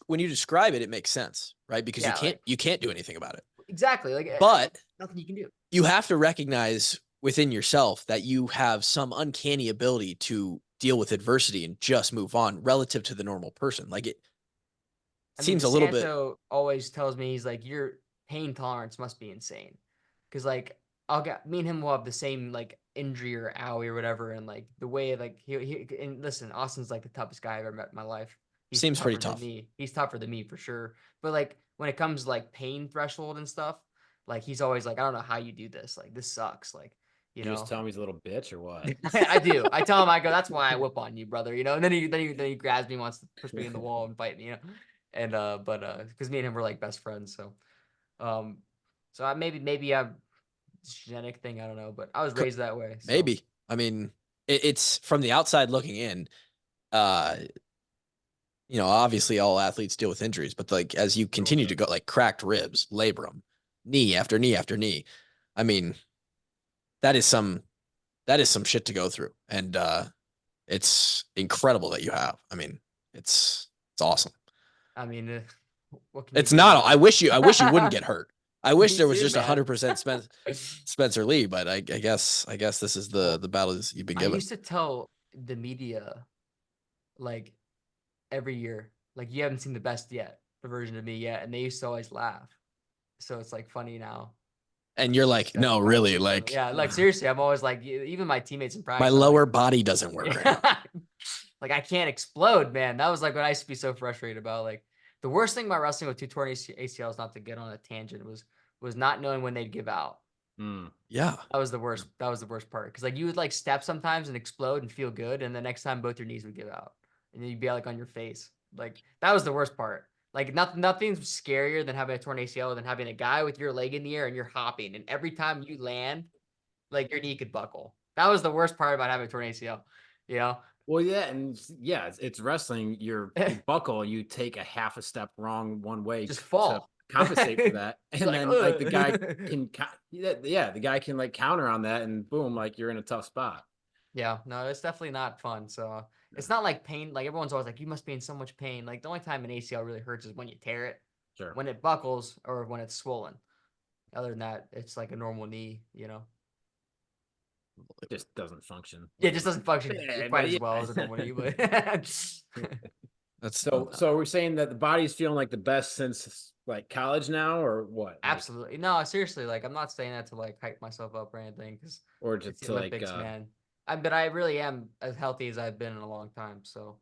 when you describe it, it makes sense, right? Because you can't do anything about it.
Exactly. Like,
but
nothing you can do.
You have to recognize within yourself that you have some uncanny ability to deal with adversity and just move on relative to the normal person. Like it seems a little bit.
Always tells me, he's like, your pain tolerance must be insane. Cause like me and him will have the same like injury or owie or whatever. And like the way like he and listen, Austin's like the toughest guy I've ever met in my life. He
seems pretty tough.
He's tougher than me for sure. But like when it comes to like pain threshold and stuff, like he's always like, I don't know how you do this. Like this sucks. Like,
you just tell him he's a little bitch or what?
I do. I tell him, I go, that's why I whip on you, brother. And then he grabs me, wants to push me in the wall and fight me. And because me and him were like best friends. So maybe I'm genetic thing. I don't know, but I was raised that way. So.
Maybe. I mean, it's from the outside looking in. Obviously all athletes deal with injuries, but like as you continue to go, like cracked ribs, labrum, knee after knee after knee. I mean, that is some shit to go through, and it's incredible that you have. I mean, it's awesome.
I mean,
it's not. I wish you wouldn't get hurt. I wish there was just 100% Spencer Lee, but I guess this is the battles you've been given.
I used to tell the media, like every year, like you haven't seen the best yet, the version of me yet, and they used to always laugh. So it's like funny now.
And you're like, no, really, like,
yeah, like seriously, I'm always like, even my teammates in practice,
my lower body doesn't work.
Like I can't explode, man. That was like what I used to be so frustrated about. Like the worst thing about wrestling with 2 torn ACLs, not to get on a tangent, was not knowing when they'd give out.
Yeah,
that was the worst. That was the worst part, because like you would like step sometimes and explode and feel good, and the next time both your knees would give out, and then you'd be like on your face. Like that was the worst part. Like nothing's scarier than having a torn ACL than having a guy with your leg in the air and you're hopping, and every time you land, like your knee could buckle. That was the worst part about having a torn ACL.
Well, yeah, and yeah, it's wrestling. You buckle, you take a half a step wrong one way,
just fall,
to compensate for that, and then like the guy can, the guy can like counter on that, and boom, like you're in a tough spot.
Yeah, no, it's definitely not fun. So it's not like pain. Like everyone's always like, you must be in so much pain. Like the only time an ACL really hurts is when you tear it, when it buckles, or when it's swollen. Other than that, it's like a normal knee, you know.
It just doesn't function.
Yeah, it just doesn't function
Yeah,
quite
but
as well as a normal knee, but
That's
so are we saying that the body's feeling like the best since like college now, or what? Like,
absolutely. No, seriously, like I'm not saying that to like hype myself up or anything, because
or
it's
just
the
to like
Olympics, man. But I really am as healthy as I've been in a long time. So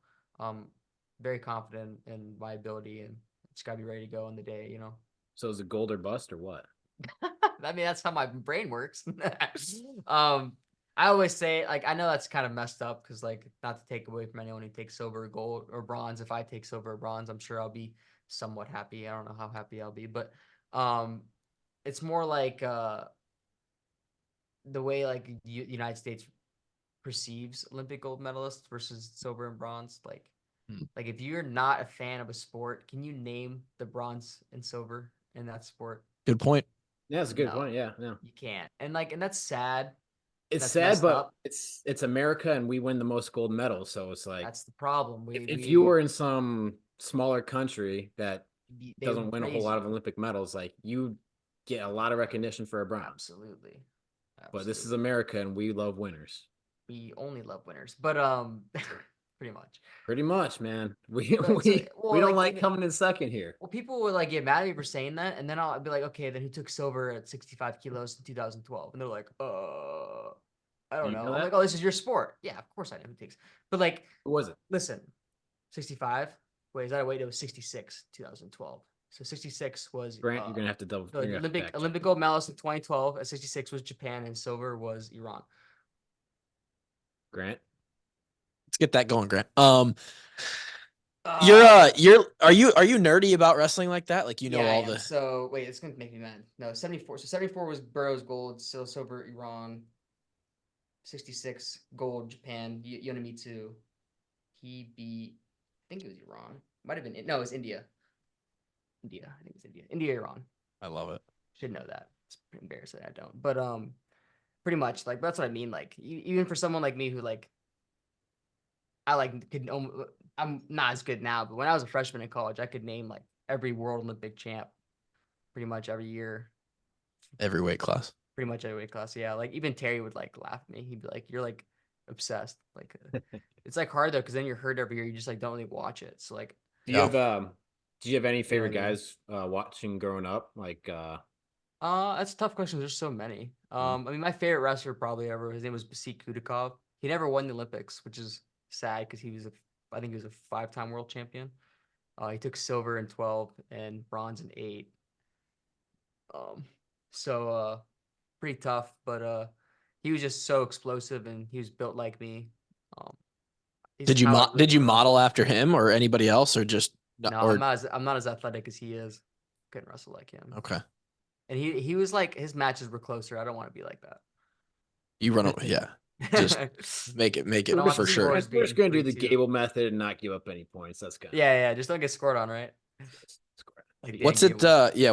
very confident in my ability, and just gotta be ready to go on the day, you know.
so is it gold or bust or what?
I mean, that's how my brain works. I always say, like, I know that's kind of messed up because, like, not to take away from anyone who takes silver or gold or bronze. If I take silver or bronze, I'm sure I'll be somewhat happy. I don't know how happy I'll be, but it's more like the way like United States perceives Olympic gold medalists versus silver and bronze. Like if you're not a fan of a sport, can you name the bronze and silver in that sport?
good point.
Yeah, that's a good
No,
point. Yeah, yeah.
you can't. And that's sad.
It's
That's
sad,
messed
but
up.
it's America, and we win the most gold medals. So it's like
That's the problem.
if you were in some smaller country that
they
doesn't
would
win a whole
praise
lot
you.
of Olympic medals, like you get a lot of recognition for a bronze.
Absolutely.
But this is America, and we love winners.
We only love winners, but pretty much.
Pretty much, man. We
But so,
we don't like
and
coming in second here.
well, people would like get mad at me for saying that, and then I'll be like, okay, then who took silver at 65 kilos in 2012? And they're like, I don't
You
know.
know
I'm
that?
like, oh, this is your sport. Yeah, of course I know who takes. But like,
Who was it?
listen, 65. Wait, is that a weight? It was 66, 2012. So 66 was
Grant, you're gonna have to double.
the
You're gonna have to fact check
Olympic
me.
gold medalist in 2012. At 66 was Japan, and silver was Iran.
Grant.
Let's get that going, Grant.
Uh,
you're are you nerdy about wrestling like that? Like
yeah,
all
I am.
the
So wait, it's gonna make me mad. No, 74. So 74 was Burroughs gold, still silver Iran. 66 gold Japan. Yonemitsu. He beat. I think it was Iran. Might have been. No, it was India. India. I think it was India. India, Iran.
I love it.
Should know that. It's pretty embarrassing. I don't. But pretty much like that's what I mean. Like even for someone like me who like I like could. I'm not as good now, but when I was a freshman in college, I could name like every World Olympic champ, pretty much every year.
Every weight class.
Pretty much every weight class. Yeah, like even Terry would like laugh at me. He'd be like, "You're like obsessed." Like it's like hard though, because then you're hurt every year. You just like don't really watch it. So like,
Do you have any favorite
I mean?
guys watching growing up? Like
That's a tough question. There's so many. I mean, my favorite wrestler probably ever. His name was Basik Kudakov. He never won the Olympics, which is sad because I think he was a 5-time world champion. He took silver in 12 and bronze in 8. So pretty tough, but he was just so explosive and he was built like me.
Did you model after him or anybody else or just
no?
or
I'm not as athletic as he is. Couldn't wrestle like him.
okay.
And he was like his matches were closer. I don't want to be like that.
You run yeah. Just make it for sure.
We're just gonna do the Gable method and not give up any points. That's good.
Yeah. Just don't get scored on, right?
What's it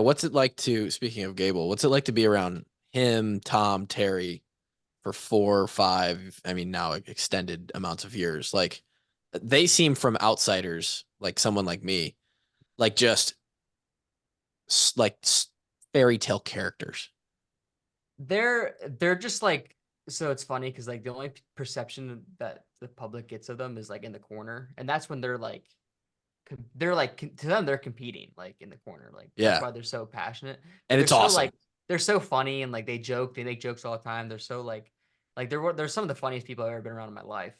what's it like to, speaking of Gable, what's it like to be around him, Tom, Terry for 4 or 5, I mean now extended amounts of years? Like they seem from outsiders, like someone like me, like just like fairy tale characters.
They're just like, so it's funny because like the only perception that the public gets of them is like in the corner, and that's when they're like to them they're competing like in the corner, like that's why they're so passionate,
and it's awesome.
Like they're so funny and like they make jokes all the time. They're so like they're some of the funniest people I've ever been around in my life,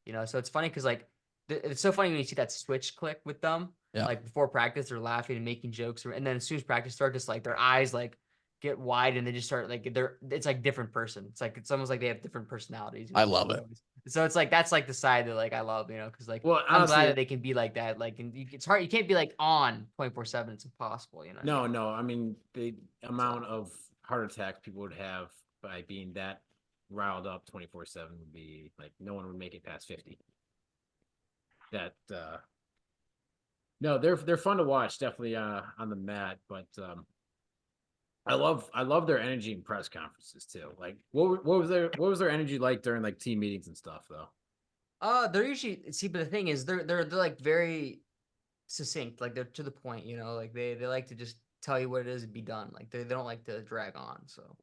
you know. So it's funny because like it's so funny when you see that switch click with them. Like before practice they're laughing and making jokes, and then as soon as practice starts, just like their eyes like get wide and they just start like it's like different person. It's almost like they have different personalities, you know?
I love it.
So it's like that's like the side that like I love, you know, because like I'm glad that they can be like that. Like, and it's hard. You can't be like on 24/7. It's impossible, you know.
No. I mean the amount of heart attacks people would have by being that riled up 24/7 would be like no one would make it past 50. That no, they're fun to watch, definitely on the mat, but I love their energy in press conferences too. Like what was their energy like during like team meetings and stuff though?
They're usually but the thing is they're like very succinct, like they're to the point, you know, like they like to just tell you what it is and be done. Like they don't like to drag on. So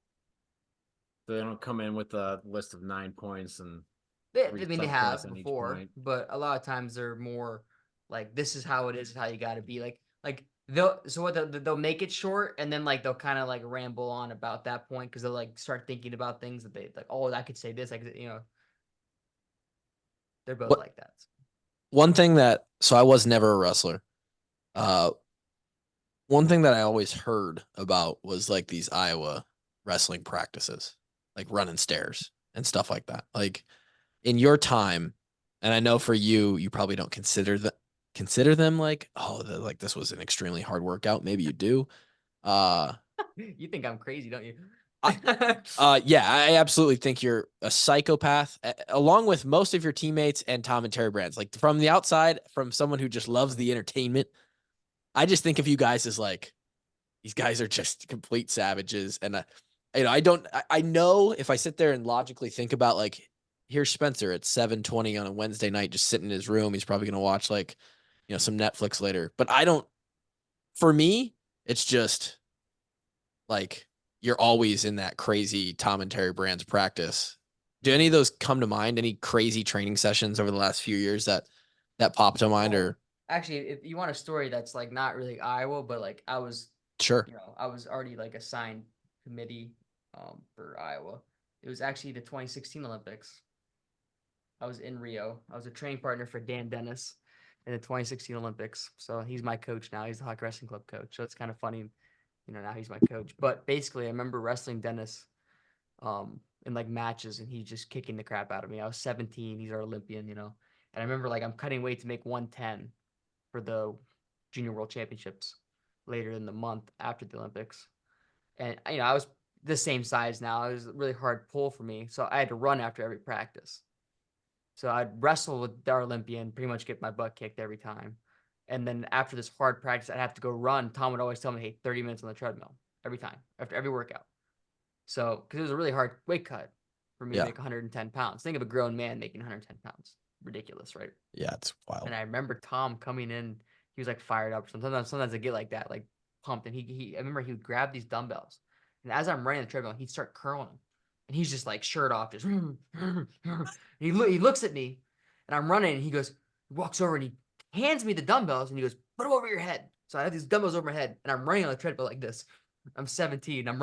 they don't come in with a list of 9 points and
I mean, they have before, but a lot of times they're more like, this is how it is, how you got to be. Like they'll make it short, and then like they'll kind of like ramble on about that point because they'll like start thinking about things that they like. Oh, I could say this. I could, they're both like that.
One thing so I was never a wrestler. One thing that I always heard about was like these Iowa wrestling practices, like running stairs and stuff like that. Like in your time, and I know for you, you probably don't consider them like, oh, like this was an extremely hard workout. Maybe you do.
You think I'm crazy, don't you?
Yeah, I absolutely think you're a psychopath, along with most of your teammates and Tom and Terry Brands. Like from the outside, from someone who just loves the entertainment, I just think of you guys as like, these guys are just complete savages. And I know if I sit there and logically think about like, here's Spencer at 7:20 on a Wednesday night, just sitting in his room. He's probably going to watch like, some Netflix later, but for me, it's just like, you're always in that crazy Tom and Terry Brands practice. Do any of those come to mind? Any crazy training sessions over the last few years that pop to mind? Or
actually, if you want a story that's like not really Iowa, but like I was I was already like assigned committee for Iowa. It was actually the 2016 Olympics. I was in Rio. I was a training partner for Dan Dennis in the 2016 Olympics. So he's my coach now. He's the Hockey Wrestling Club coach. So it's kind of funny, now he's my coach. But basically, I remember wrestling Dennis in like matches, and he's just kicking the crap out of me. I was 17. He's our Olympian, And I remember like I'm cutting weight to make 110 for the Junior World Championships later in the month after the Olympics. And, I was the same size now. It was a really hard pull for me. So I had to run after every practice. So I'd wrestle with our Olympian, pretty much get my butt kicked every time. And then after this hard practice, I'd have to go run. Tom would always tell me, hey, 30 minutes on the treadmill every time, after every workout. So, because it was a really hard weight cut for me to make 110 pounds. Think of a grown man making 110 pounds. Ridiculous, right?
Yeah, it's wild.
And I remember Tom coming in. He was like fired up. Sometimes I get like that, like pumped. And I remember he would grab these dumbbells. And as I'm running the treadmill, he'd start curling them. And he's just like shirt off, just he looks at me, and I'm running, and he walks over and he hands me the dumbbells, and he goes, put them over your head. So I have these dumbbells over my head, and I'm running on the treadmill like this. I'm 17. I'm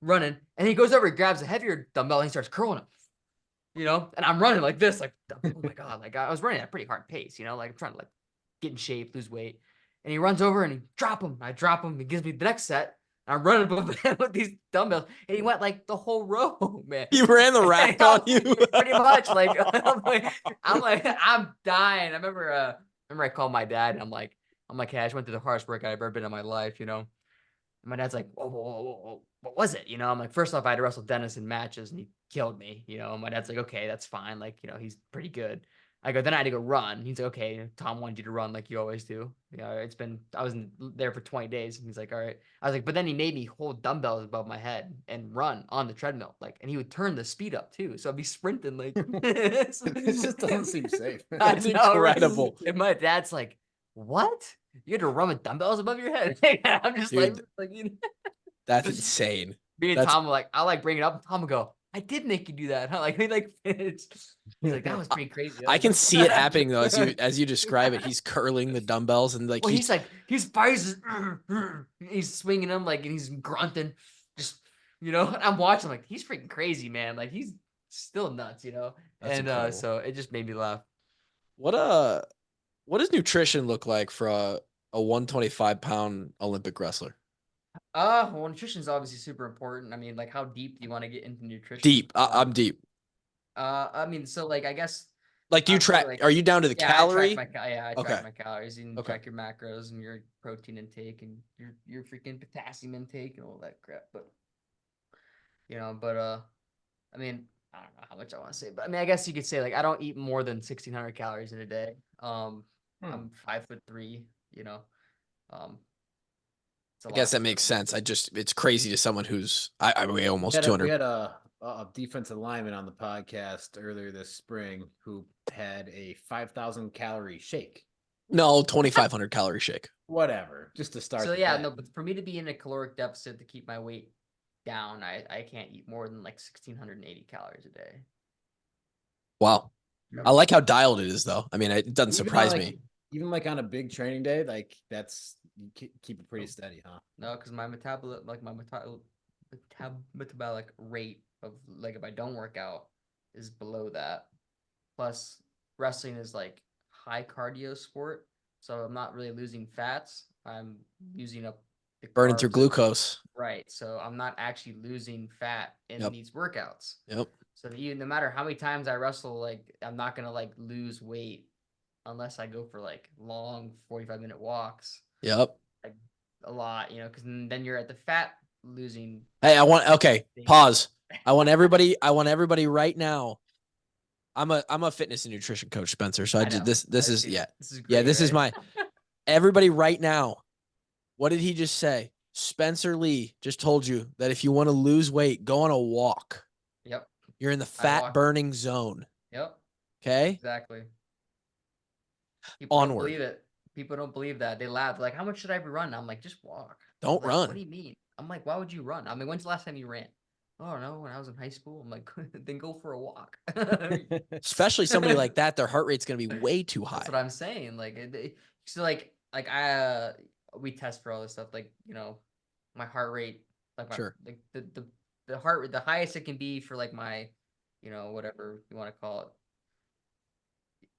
running, and he goes over, he grabs a heavier dumbbell, and he starts curling them. And I'm running like this, like, oh my God, like I was running at a pretty hard pace, like I'm trying to like get in shape, lose weight. And he runs over and he drop him. I drop him. He gives me the next set. I'm running with these dumbbells, and he went like the whole row, man.
He ran the rack on you,
pretty much. Like I'm dying. I remember I called my dad, and I'm like, hey, I just went through the hardest workout I've ever been in my life, And my dad's like, whoa, what was it? I'm like, first off, I had to wrestle Dennis in matches, and he killed me. And my dad's like, okay, that's fine. Like, he's pretty good. I go, then I had to go run. He's like, okay, Tom wanted you to run like you always do. I was there for 20 days. And he's like, all right. I was like, but then he made me hold dumbbells above my head and run on the treadmill. Like, and he would turn the speed up too. So I'd be sprinting like,
it just doesn't seem safe.
That's incredible.
And my dad's like, what? You had to run with dumbbells above your head? I'm just
Dude, that's insane.
Me and Tom were like, I like bring it up. And Tom would go, I did make you do that. Huh? Like, he's like, that was pretty crazy.
I can see it happening though, as you describe it. He's curling the dumbbells and like
he's swinging them like, and he's grunting, just And I'm watching like, he's freaking crazy, man. Like he's still nuts, That's and so it just made me laugh.
What does nutrition look like for a 125-pound Olympic wrestler?
Well, nutrition is obviously super important. I mean, like, how deep do you want to get into nutrition?
Deep. I'm deep.
I mean, so like, I guess.
Like, do you track? Are you down to the calorie?
I track my calories, and track your macros and your protein intake and your freaking potassium intake and all that crap. But I mean, I don't know how much I want to say, but I mean, I guess you could say like I don't eat more than 1,600 calories in a day. I'm 5'3",
I guess that makes sense. It's crazy to someone who's I weigh almost 200.
We had a defensive lineman on the podcast earlier this spring who had a 5,000 calorie shake.
No, 2,500 calorie shake.
whatever, just to start.
So
the
yeah,
day.
no, but for me to be in a caloric deficit to keep my weight down, I can't eat more than like 1,680 calories a day.
Wow. I like how dialed it is, though. I mean, it doesn't
Even
surprise
on,
me.
Even like on a big training day, like that's you keep it pretty steady, huh?
No, because my metabolic rate of like if I don't work out is below that. Plus, wrestling is like high cardio sport, so I'm not really losing fats. I'm using up the
Burning through
carbs.
glucose.
Right. So I'm not actually losing fat in these workouts.
Yep.
So no matter how many times I wrestle, like I'm not gonna like lose weight unless I go for like long 45-minute walks.
Yep.
Like a lot, because then you're at the fat losing.
Hey, okay, pause. I want everybody right now. I'm a fitness and nutrition coach, Spencer. So this is my everybody right now. What did he just say? Spencer Lee just told you that if you want to lose weight, go on a walk.
Yep.
You're in the fat burning zone.
Yep.
Okay.
Exactly. People don't believe it. People don't believe that. They laugh. Like, how much should I run? I'm like, just walk.
Don't run.
What do you mean? I'm like, why would you run? I mean, when's the last time you ran? Oh no, when I was in high school. I'm like, then go for a walk.
Especially somebody like that, their heart rate's gonna be way too high.
That's what I'm saying. Like, we test for all this stuff. Like, my heart rate, like like the heart rate, the highest it can be for like my, whatever you want to call it.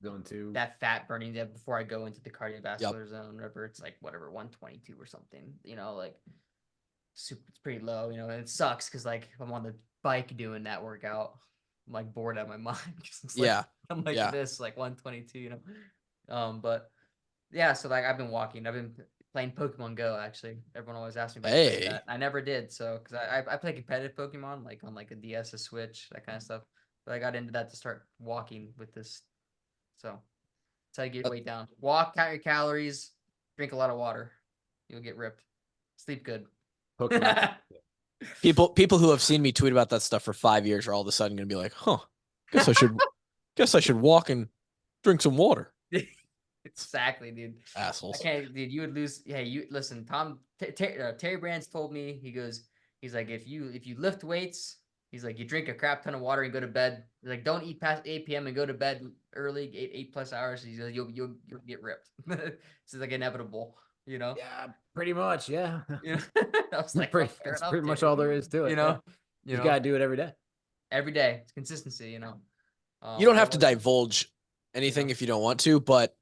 Going to
that fat burning before I go into the cardiovascular zone, whatever it's like, whatever 122 or something. Like super, it's pretty low. And it sucks because like if I'm on the bike doing that workout, I'm like bored out of my mind. I'm like this like 122. But yeah, so like I've been walking. I've been playing Pokemon Go. Actually, everyone always asks me about that. I never did, so because I play competitive Pokemon like on like a DS, a Switch, that kind of stuff. But I got into that to start walking with this. So that's how you get weight down. Walk, count your calories, drink a lot of water. You'll get ripped. Sleep good.
People who have seen me tweet about that stuff for 5 years are all of a sudden gonna be like, huh, guess I should walk and drink some water.
Exactly, dude.
Assholes.
Okay, dude, you would lose. Yeah, you listen. Terry Brands told me, he's like, if you lift weights, he's like, you drink a crap ton of water and go to bed. He's like, don't eat past 8 p.m. and go to bed early, 8+ hours. He's like, you'll get ripped. It's like inevitable,
Yeah, pretty much. Yeah.
I was like,
that's pretty much all there is to it. You gotta do it every day.
Every day, it's consistency. You
don't have to divulge anything if you don't want to, but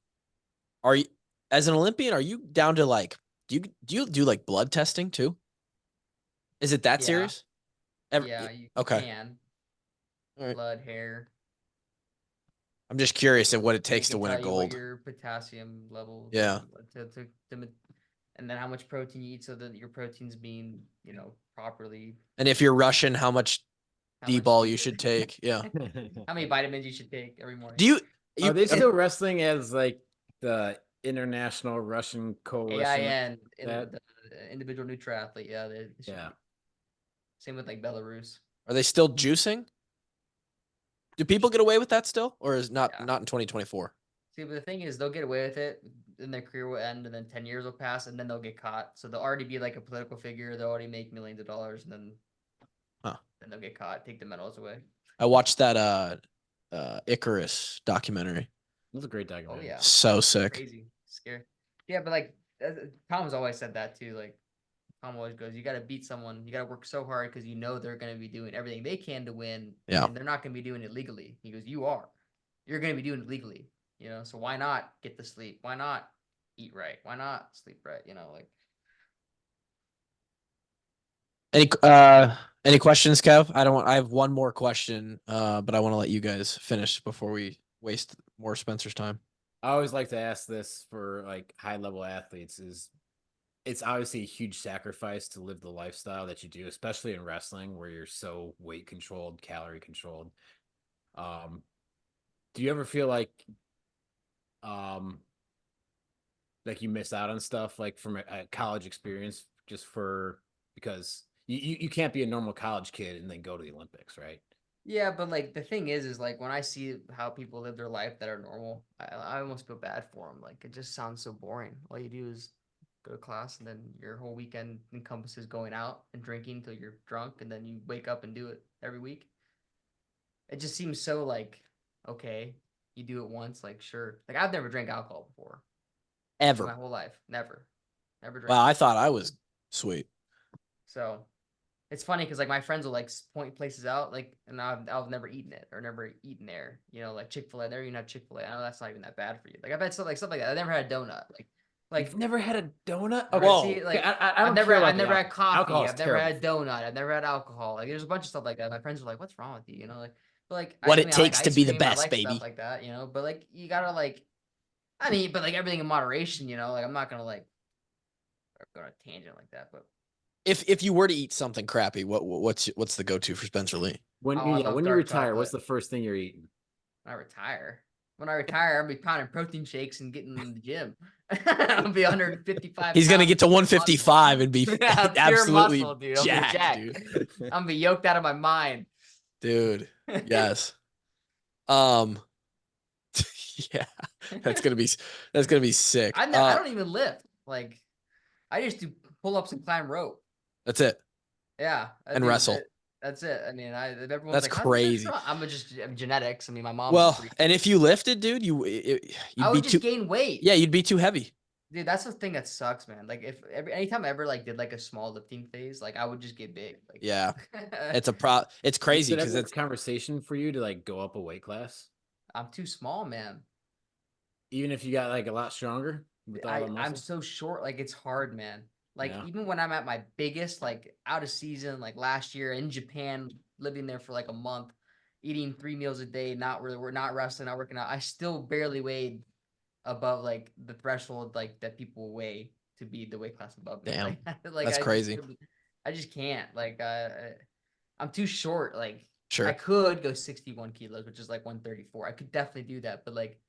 are you, as an Olympian, are you down to like, do you do like blood testing too? Is it that serious?
You can. Right. Blood, hair.
I'm just curious at what it takes to win a gold.
Your potassium level.
Yeah.
And then how much protein you eat so that your protein's being, properly.
And if you're Russian, how much D-ball you should take. Yeah.
How many vitamins you should take every morning.
Are they still wrestling as like the International Russian Coalition?
AIN, the individual neutral athlete. Yeah. Yeah. Same with like Belarus.
Are they still juicing? Do people get away with that still, or is not in 2024?
See, but the thing is, they'll get away with it, then their career will end, and then 10 years will pass, and then they'll get caught. So they'll already be like a political figure. They'll already make millions of dollars, and then they'll get caught, take the medals away. I
watched that Icarus documentary.
It was a great documentary.
Oh yeah,
so sick.
Crazy, scary. Yeah, but like Tom's always said that too. Like Tom always goes, you got to beat someone. You got to work so hard because they're going to be doing everything they can to win.
Yeah.
And they're not going to be doing it legally. He goes, you're going to be doing it legally. So why not get the sleep? Why not eat right? Why not sleep right? Like.
Any questions, Kev? I have one more question, but I want to let you guys finish before we waste more Spencer's time.
I always like to ask this for like high level athletes it's obviously a huge sacrifice to live the lifestyle that you do, especially in wrestling where you're so weight controlled, calorie controlled. Do you ever feel like you miss out on stuff like from a college experience because you can't be a normal college kid and then go to the Olympics, right?
Yeah, but like the thing is like when I see how people live their life that are normal, I almost feel bad for them. Like it just sounds so boring. All you do is go to class, and then your whole weekend encompasses going out and drinking until you're drunk, and then you wake up and do it every week. It just seems so like, okay, you do it once, like sure. Like I've never drank alcohol before.
Ever.
My whole life. Never drank.
Wow, I thought I was sweet.
So it's funny because like my friends will like point places out, like, and I've never eaten it or never eaten there. You know, like Chick-fil-A. Never even had Chick-fil-A. I know that's not even that bad for you. Like I've had stuff like that. I never had a donut. Like
you've never had a donut?
Okay,
Whoa.
see, like
I've never
had coffee. I've never
terrible.
had donut. I've never had alcohol. Like there's a bunch of stuff like that. My friends are like, "What's wrong with you?" You know, like, but like
what
I
it takes
like
to
ice
be the
cream, I
best,
like
baby.
stuff like that. You know, but like you gotta like, I mean, but like everything in moderation. You know, like I'm not gonna like go on a tangent like that. But
If you were to eat something crappy, what's the go-to for Spencer Lee?
When when you retire, what's the first thing you're eating?
When I retire, I'll be pounding protein shakes and getting in the gym. I'll be 155.
He's gonna get to 155 and be absolutely
muscle, dude.
jacked, dude.
I'm gonna be yoked out of my mind,
dude. Yes. Yeah, that's gonna be sick.
I don't even lift. Like, I just do pull-ups and climb rope.
That's it.
Yeah,
and wrestle.
That's it. I mean, everyone's
that's
like,
crazy.
I'm genetics. I mean, my mom.
Well, and if you lifted, dude,
I would just gain weight.
Yeah, you'd be too heavy.
Dude, that's the thing that sucks, man. Like anytime I ever like did like a small lifting phase, like I would just get big. Like,
yeah, it's crazy because it's
a conversation for you to like go up a weight class.
I'm too small, man.
Even if you got like a lot stronger.
I'm so short. Like it's hard, man. Like even when I'm at my biggest, like out of season, like last year in Japan, living there for like a month, eating 3 meals a day, we're not wrestling, not working out. I still barely weighed above like the threshold like that people weigh to be the weight class above me.
Damn,
like
that's crazy.
I just can't. Like I'm too short. Like
sure,
I could go 61 kilos, which is like 134. I could definitely do that, but like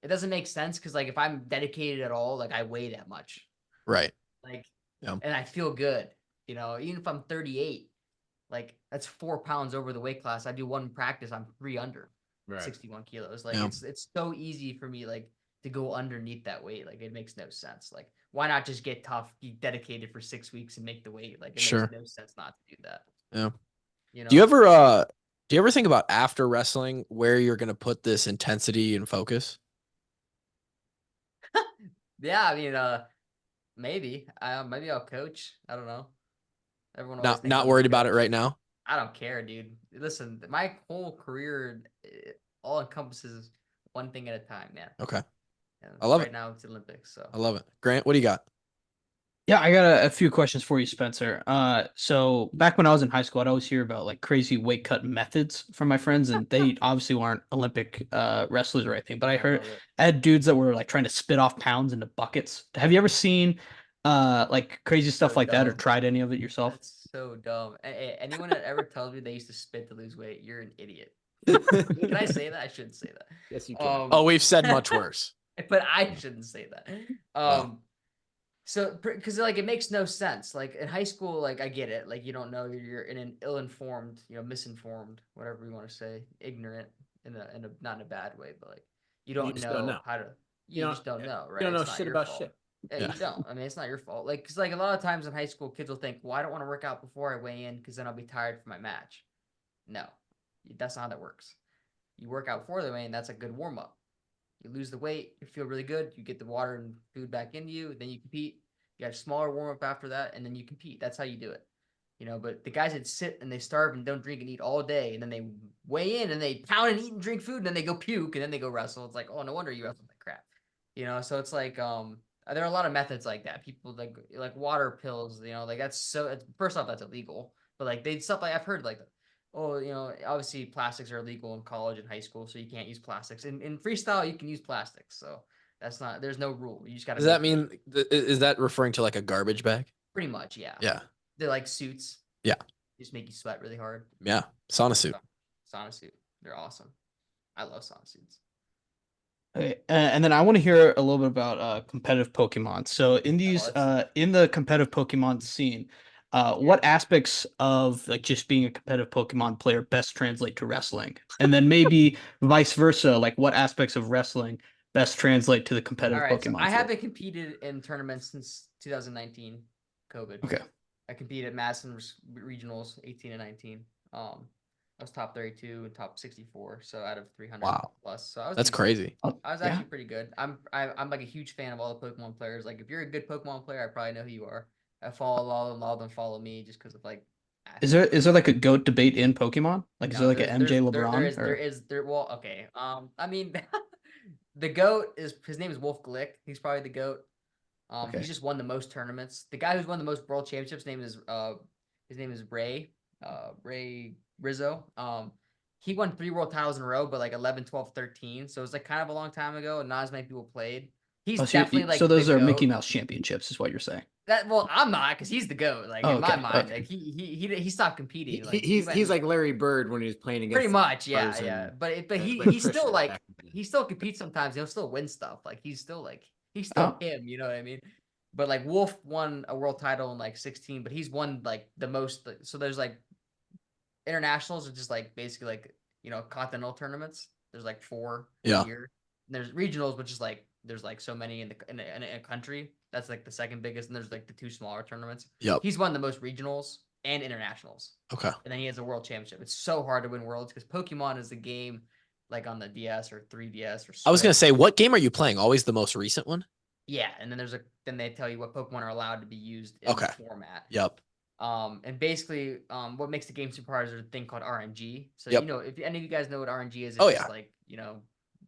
it doesn't make sense because like if I'm dedicated at all, like I weigh that much.
Right.
Like. And I feel good, you know, even if I'm 38, like that's 4 pounds over the weight class. I do one practice, I'm 3 under 61 kilos. Like it's so easy for me like to go underneath that weight. Like it makes no sense. Like why not just get tough, be dedicated for 6 weeks and make the weight? Like it makes no sense not to do that.
Yeah.
You know?
Do you ever think about after wrestling where you're gonna put this intensity and focus?
Yeah, I mean, maybe I'll coach. I don't know. Everyone
not worried about it right now.
I don't care, dude. Listen, my whole career all encompasses one thing at a time, man.
Okay.
And
I love it.
Right now it's Olympics, so
I love it. Grant, what do you got?
Yeah, I got a few questions for you, Spencer. So back when I was in high school, I'd always hear about like crazy weight cut methods from my friends, and they obviously weren't Olympic wrestlers or anything. But I had dudes that were like trying to spit off pounds into buckets. Have you ever seen like crazy stuff like that, or tried any of it yourself?
That's so dumb. Anyone that ever tells me they used to spit to lose weight, you're an idiot. Can I say that? I shouldn't say that.
Yes, you can.
Oh, we've said much worse.
But I shouldn't say that. Wow. So, because like it makes no sense. Like in high school, like I get it. Like you don't know, you're in an ill-informed, misinformed, whatever you want to say, ignorant in a not in a bad way, but like you don't know how to. You just don't know, right?
You don't know shit about shit.
Yeah, you don't. I mean, it's not your fault. Like, because like a lot of times in high school, kids will think, well, I don't want to work out before I weigh in because then I'll be tired for my match. No, that's not how that works. You work out before the weigh in. That's a good warm up. You lose the weight, you feel really good, you get the water and food back into you, then you compete. You got a smaller warm-up after that, and then you compete. That's how you do it. But the guys that sit and they starve and don't drink and eat all day, and then they weigh in and they pound and eat and drink food, and then they go puke, and then they go wrestle. It's like, oh, no wonder you wrestle like crap. So it's like, there are a lot of methods like that. People like water pills, like first off, that's illegal. But like stuff like I've heard like, oh, obviously plastics are illegal in college and high school, so you can't use plastics. In freestyle, you can use plastics, so there's no rule. You just got to.
Does that mean, is that referring to like a garbage bag?
Pretty much, yeah.
Yeah.
They're like suits.
Yeah.
Just make you sweat really hard.
Yeah. Sauna suit.
Sauna suit. They're awesome. I love sauna suits.
Okay. And then I want to hear a little bit about competitive Pokemon. So in the competitive Pokemon scene, what aspects of like just being a competitive Pokemon player best translate to wrestling? And then maybe vice versa, like what aspects of wrestling best translate to the competitive
All right, so
Pokemon
I
field?
haven't competed in tournaments since 2019, COVID.
Okay.
I competed at Madison regionals 18 and 19. I was top 32 and top 64, so out of 300
Wow.
plus. So I was
That's
decent.
crazy.
I was actually pretty good. I'm like a huge fan of all the Pokemon players. Like if you're a good Pokemon player, I probably know who you are. I follow all of them follow me just because of like.
Is there like a GOAT debate in Pokemon? Like is there like an MJ LeBron?
Well, okay. I mean, the GOAT is his name is Wolf Glick. He's probably the GOAT.
Okay.
He's just won the most tournaments. The guy who's won the most world championships his name is Ray Rizzo. He won 3 world titles in a row, but like 11, 12, 13. So it was like kind of a long time ago, and not as many people played. He's definitely like
so those
the
are
GOAT.
Mickey Mouse championships, is what you're saying.
Well, I'm not because he's the GOAT. Like in my mind, like he stopped competing. Like
he's like Larry Bird when he was playing against.
Pretty much, yeah. But he's still like he still competes sometimes. He'll still win stuff. Like he's still him. You know what I mean? But like Wolf won a world title in like 16, but he's won like the most. So there's like internationals are just like basically like continental tournaments. There's like 4 a year. And there's regionals, which is like there's like so many in a country. That's like the second biggest, and there's like the 2 smaller tournaments.
Yep.
He's won the most regionals and internationals.
Okay.
And then he has a world championship. It's so hard to win worlds because Pokemon is the game like on the DS or 3DS or Switch.
I was gonna say, what game are you playing? Always the most recent one?
Yeah, and then then they tell you what Pokemon are allowed to be used in the format.
Yep.
And basically, what makes the game super hard is a thing called RNG. So if any of you guys know what RNG is, it's just like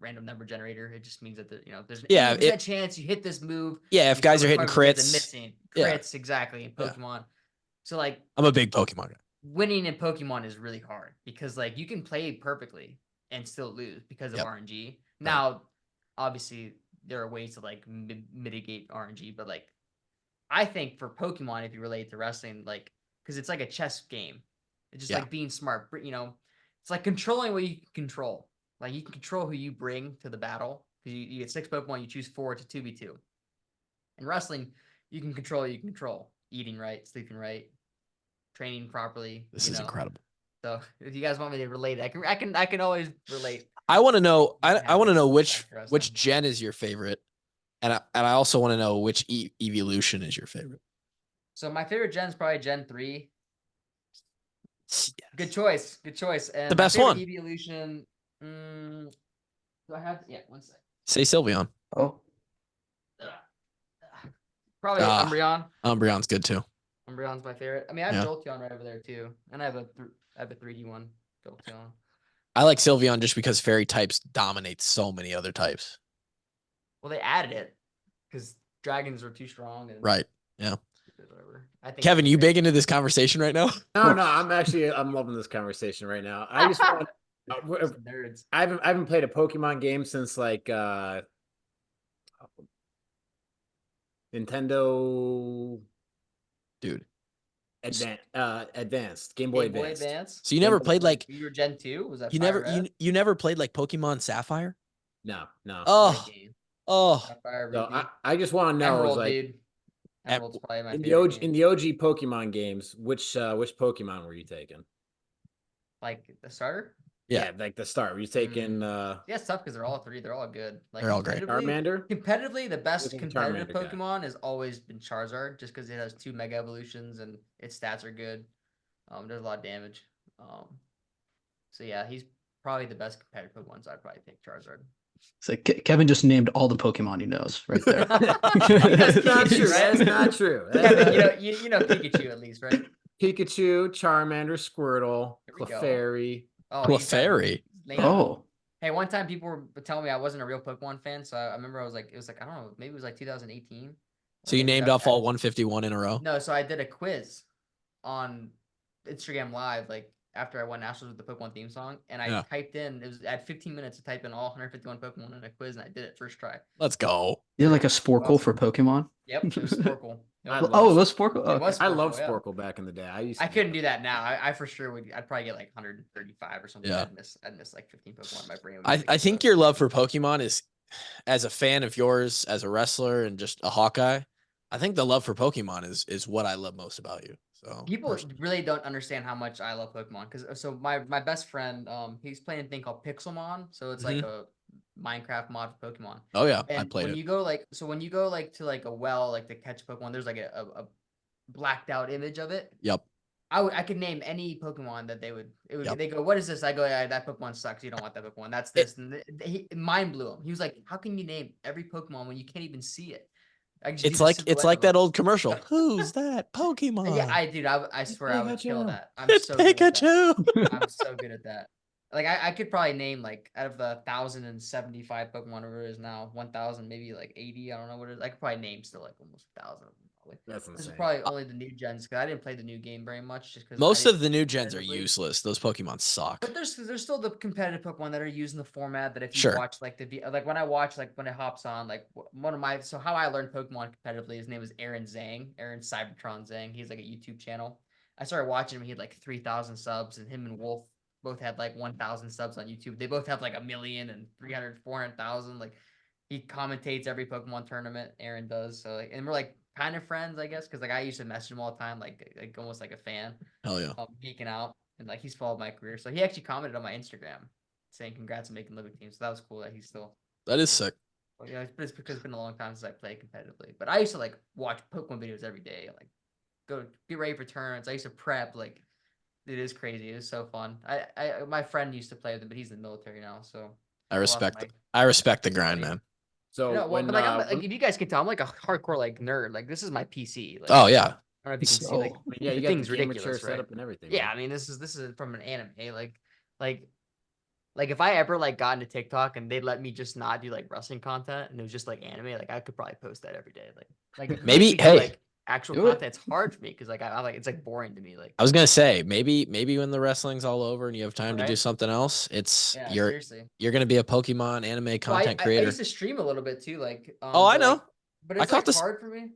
random number generator. It just means that there's an 80% chance you hit this move.
Yeah, if guys are hitting crits,
missing crits exactly in Pokemon. Yeah. So like,
I'm a big Pokemon guy.
Winning in Pokemon is really hard because like you can play perfectly and still lose because of RNG. Now, obviously, there are ways to like mitigate RNG, but like I think for Pokemon, if you relate to wrestling, like because it's like a chess game, it's just like being smart. It's like controlling what you can control. Like you can control who you bring to the battle. You get 6 Pokemon, you choose 4 to 2v2. In wrestling, you can control what you can control. Eating right, sleeping right, training properly.
This is incredible.
So if you guys want me to relate, I can always relate.
I want to know. I want to know which gen is your favorite, and I also want to know which evolution is your favorite.
So my favorite gen is probably Gen 3. Yes. Good choice. And
the best one.
Evolution. Do I have? Yeah, one sec.
Say Sylveon.
Oh.
Probably Umbreon.
Umbreon's good too.
Umbreon's my favorite. I mean, I have Jolteon right over there too, and I have a 3D one, Jolteon.
I like Sylveon just because fairy types dominate so many other types.
Well, they added it because dragons were too strong. And
right. Yeah.
Whatever. I think
Kevin, you big into this conversation right now?
No, I'm loving this conversation right now. I just want nerds. I haven't played a Pokemon game since like Nintendo Advanced Game Boy Advance.
So you never played like
you were Gen 2? Was that
you never played like Pokemon Sapphire?
No.
Oh.
So I just want to know
Emerald,
like
dude. Emerald's probably my
in the OG Pokemon games, which Pokemon were you taking?
Like the starter?
Yeah, like the start. Were you taking
it's tough because they're all good. Like
they're all great.
Charmander?
Competitively, the best competitive Pokemon has always been Charizard, just because it has 2 Mega Evolutions and its stats are good. There's a lot of damage. So yeah, he's probably the best competitive Pokemon, so I'd probably pick Charizard.
So Kevin just named all the Pokemon he knows right there.
That's not true. That's not true.
Kevin, you know Pikachu at least, right?
Pikachu, Charmander, Squirtle, Clefairy.
Oh,
Clefairy.
Oh.
Hey, one time people were telling me I wasn't a real Pokemon fan, so I remember it was like I don't know, maybe it was like 2018.
So you named off all 151 in a row?
No, so I did a quiz on Instagram Live, like after I won nationals with the Pokemon theme song, and I typed in, I had 15 minutes to type in all 151 Pokemon in a quiz, and I did it first try.
Let's go.
You're like a Sporkle for Pokemon?
Yep, it was Sporkle.
It was Sporkle?
Oh, okay.
I love Sporkle back in the day.
I couldn't do that now. I for sure I'd probably get like 135 or something.
Yeah.
I'd miss like 15 Pokemon. My brain.
I think your love for Pokemon is, as a fan of yours, as a wrestler and just a Hawkeye, I think the love for Pokemon is what I love most about you. So
people really don't understand how much I love Pokemon, because my best friend, he's playing a thing called Pixelmon. So it's like a Minecraft mod for Pokemon.
Oh yeah, I
And
played
when
it.
you go like, so when you go like to like a well, like to catch Pokemon, there's like a blacked out image of it.
Yep.
I could name any Pokemon that
Yep.
they go, what is this? I go, yeah, that Pokemon sucks. You don't want that Pokemon. That's this. And mind blew him. He was like, how can you name every Pokemon when you can't even see it? I just
It's like that old commercial. Who's that Pokemon?
Yeah, I swear I would kill that. I'm
It's
so good at that.
Pikachu.
I'm so good at that. Like I could probably name like out of the 1,075 Pokemon whatever it is now, 1,000 maybe like 80. I don't know what it is. I could probably name still like almost 1,000 of them. Probably.
That's
This
insane.
is probably only the new gens because I didn't play the new game very much. Just because
Most of the new gens are useless. Those Pokemon suck.
But there's still the competitive Pokemon that are using the format that if you
Sure.
watch like when I watch like when it hops on like one of my how I learned Pokemon competitively, his name is Aaron Cybertron Zhang. He's like a YouTube channel. I started watching him. He had like 3,000 subs, and him and Wolf both had like 1,000 subs on YouTube. They both have like 1,000,000 and 300, 400,000. Like he commentates every Pokemon tournament. Aaron does. So like, and we're like kind of friends, I guess, because like I used to message him all the time, like almost like a fan.
Hell yeah.
Geeking out, and like he's followed my career. So he actually commented on my Instagram saying congrats on making Olympic team. So that was cool that he's still.
That is sick.
Well, yeah, it's because it's been a long time since I played competitively. But I used to like watch Pokemon videos every day, like go get ready for tournaments. I used to prep like. It is crazy. It was so fun. My friend used to play with him, but he's in the military now. So
I respect the grind, man.
So
but like, like if you guys can tell, I'm like a hardcore like nerd. Like this is my PC. Like,
oh yeah.
I don't know if you can see. Like,
yeah, you
the
got
thing's
the
ridiculous, right?
setup and everything.
Yeah,
man.
I mean this is from an anime. Like if I ever like got into TikTok and they'd let me just not do like wrestling content and it was just like anime, like I could probably post that every day. Like
maybe
like actual content, it's hard for me because like I like it's like boring to me. Like
I was gonna say maybe when the wrestling's all over and you have time to do
Right?
something else,
seriously.
you're gonna be a Pokemon anime content
I
creator.
used to stream a little bit too, like
Oh, I know.
but it's like hard for me.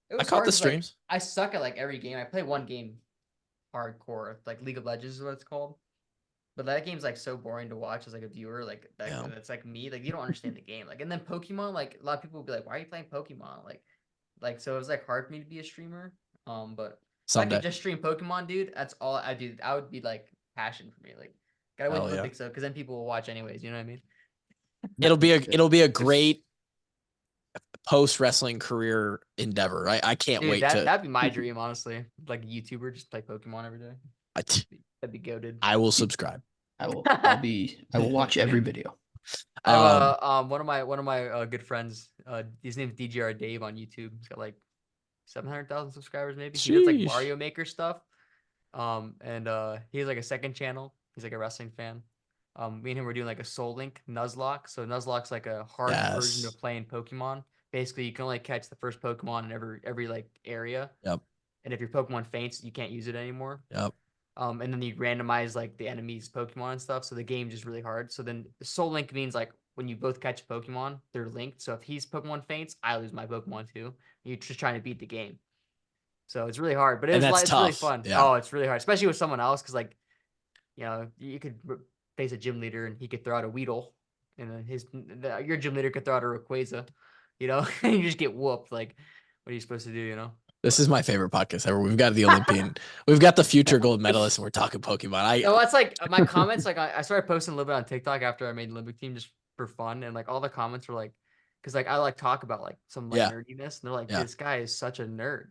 It was
I caught
hard
the
'cause, like,
streams.
I suck at like every game. I play one game hardcore, like League of Legends is what it's called. But that game's like so boring to watch as like a viewer, like that's like me. Like you don't understand the game. Like and then Pokemon, like a lot of people will be like, why are you playing Pokemon? Like so it was like hard for me to be a streamer. But if I could just stream Pokemon, dude, that's all I do. I would be like passion for me. Like gotta win the Olympics though, because then people will watch anyways, you know what I mean?
It'll be a great post wrestling career endeavor. I can't wait to
that'd be my dream, honestly. Like a YouTuber, just play Pokemon every day. That'd be goated.
I will subscribe.
I will watch every video.
I have, one of my good friends, his name's DGR Dave on YouTube. He's got like 700,000 subscribers, maybe. He does like Mario Maker stuff. And he has like a second channel. He's like a wrestling fan. Me and him were doing like a Soul Link Nuzlocke. So Nuzlocke's like a hard version of playing Pokemon. Basically, you can only catch the first Pokemon in every like area.
Yep.
And if your Pokemon faints, you can't use it anymore.
Yep.
And then you randomize like the enemy's Pokemon and stuff. So the game's just really hard. So then Soul Link means like when you both catch a Pokemon, they're linked. So if his Pokemon faints, I lose my Pokemon too. You're just trying to beat the game. So it's really hard, but it's really fun.
Yeah.
Oh, it's really hard, especially with someone else. Cause like, you know, you could face a gym leader and he could throw out a Weedle, and then your gym leader could throw out a Rayquaza, you know, and you just get whooped. Like, what are you supposed to do? You know?
This is my favorite podcast ever. We've got the Olympian, we've got the future gold medalist, and we're talking Pokemon.
No, that's like my comments. Like I started posting a little bit on TikTok after I made the Olympic team just for fun, and like all the comments were like, because like I like talk about like some like nerdiness, and they're like, this guy is such a nerd.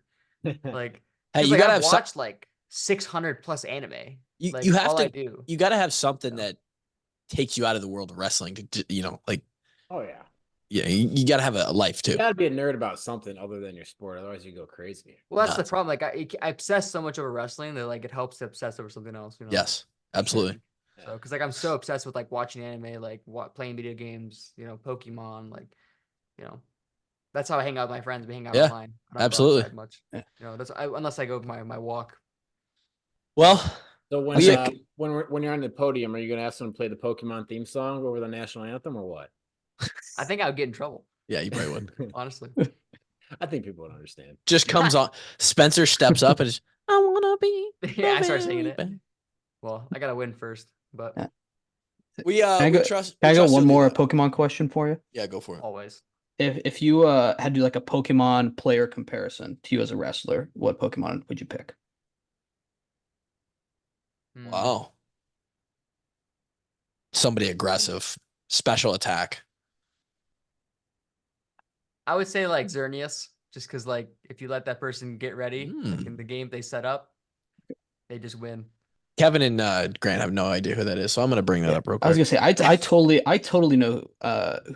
Like,
hey, you
like,
gotta
I've watched like 600 plus anime.
You
like,
you have to
do.
You gotta have something that takes you out of the world of wrestling to you know, like.
Oh yeah.
Yeah, you gotta have a life too.
You gotta be a nerd about something other than your sport, otherwise you go crazy.
Well, that's the problem. Like I obsess so much over wrestling that like it helps to obsess over something else. You know?
Yes, absolutely.
So, because like I'm so obsessed with like watching anime, like playing video games, you know, Pokemon, like, you know, that's how I hang out with my friends. We hang out online.
Absolutely.
Much. You know, unless I go my walk.
Well,
so when you're on the podium, are you gonna ask them to play the Pokemon theme song over the national anthem or what?
I think I would get in trouble.
Yeah, you probably would.
Honestly.
I think people would understand.
Just comes on. Spencer steps up and is, I wanna be.
Yeah, I start singing it. Well, I gotta win first, but
we trust.
Can I go one more Pokemon question for you?
Yeah, go for it.
Always.
If you had to do like a Pokemon player comparison to you as a wrestler, what Pokemon would you pick?
Wow. Somebody aggressive, special attack.
I would say like Xerneas, just because like if you let that person get ready like in the game they set up, they just win.
Kevin and Grant have no idea who that is, so I'm gonna bring that up real quick.
I was gonna say I totally know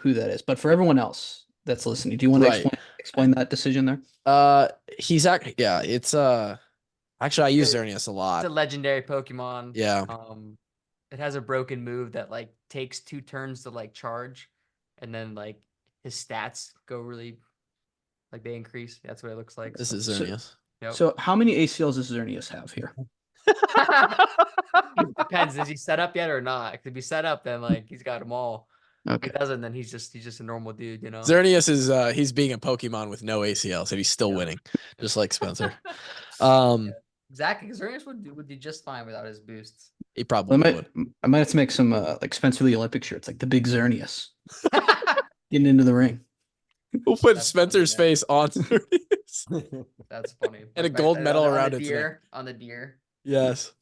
who that is, but for everyone else that's listening, do you want to explain that decision there?
He's actually it's actually I use Xerneas a lot.
It's a legendary Pokemon.
Yeah.
It has a broken move that like takes 2 turns to like charge, and then like his stats go really like they increase. That's what it looks like.
This is Xerneas.
So how many ACLs does Xerneas have here?
Depends. Is he set up yet or not? If he's set up, then like he's got them all.
Okay.
If he doesn't, then he's just a normal dude, you know.
Xerneas is he's being a Pokemon with no ACLs, and he's still winning, just like Spencer.
Exactly, because Xerneas would do just fine without his boosts.
He probably would.
I might have to make some like Spencer the Olympic shirts, like the big Xerneas getting into the ring.
We'll put Spencer's face on Xerneas.
That's funny.
And a gold medal around its neck.
On the deer.
Yes.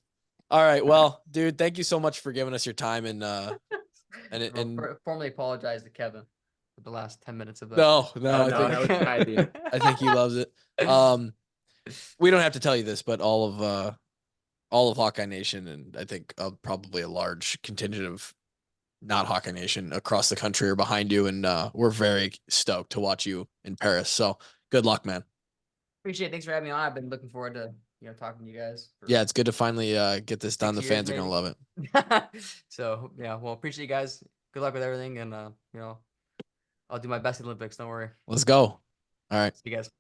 All right. Well, dude, thank you so much for giving us your time and
formally apologize to Kevin for the last 10 minutes of that.
No,
I
think he loves it. We don't have to tell you this, but all of Hawkeye Nation, and I think probably a large contingent of not Hawkeye Nation across the country are behind you, and we're very stoked to watch you in Paris. So good luck, man.
Appreciate it. Thanks for having me on. I've been looking forward to talking to you guys.
Yeah, it's good to finally get this done. The fans are gonna love
it. So yeah, well, appreciate you guys. Good luck with everything, and I'll do my best at Olympics. Don't worry.
Let's go. All right.
See you guys.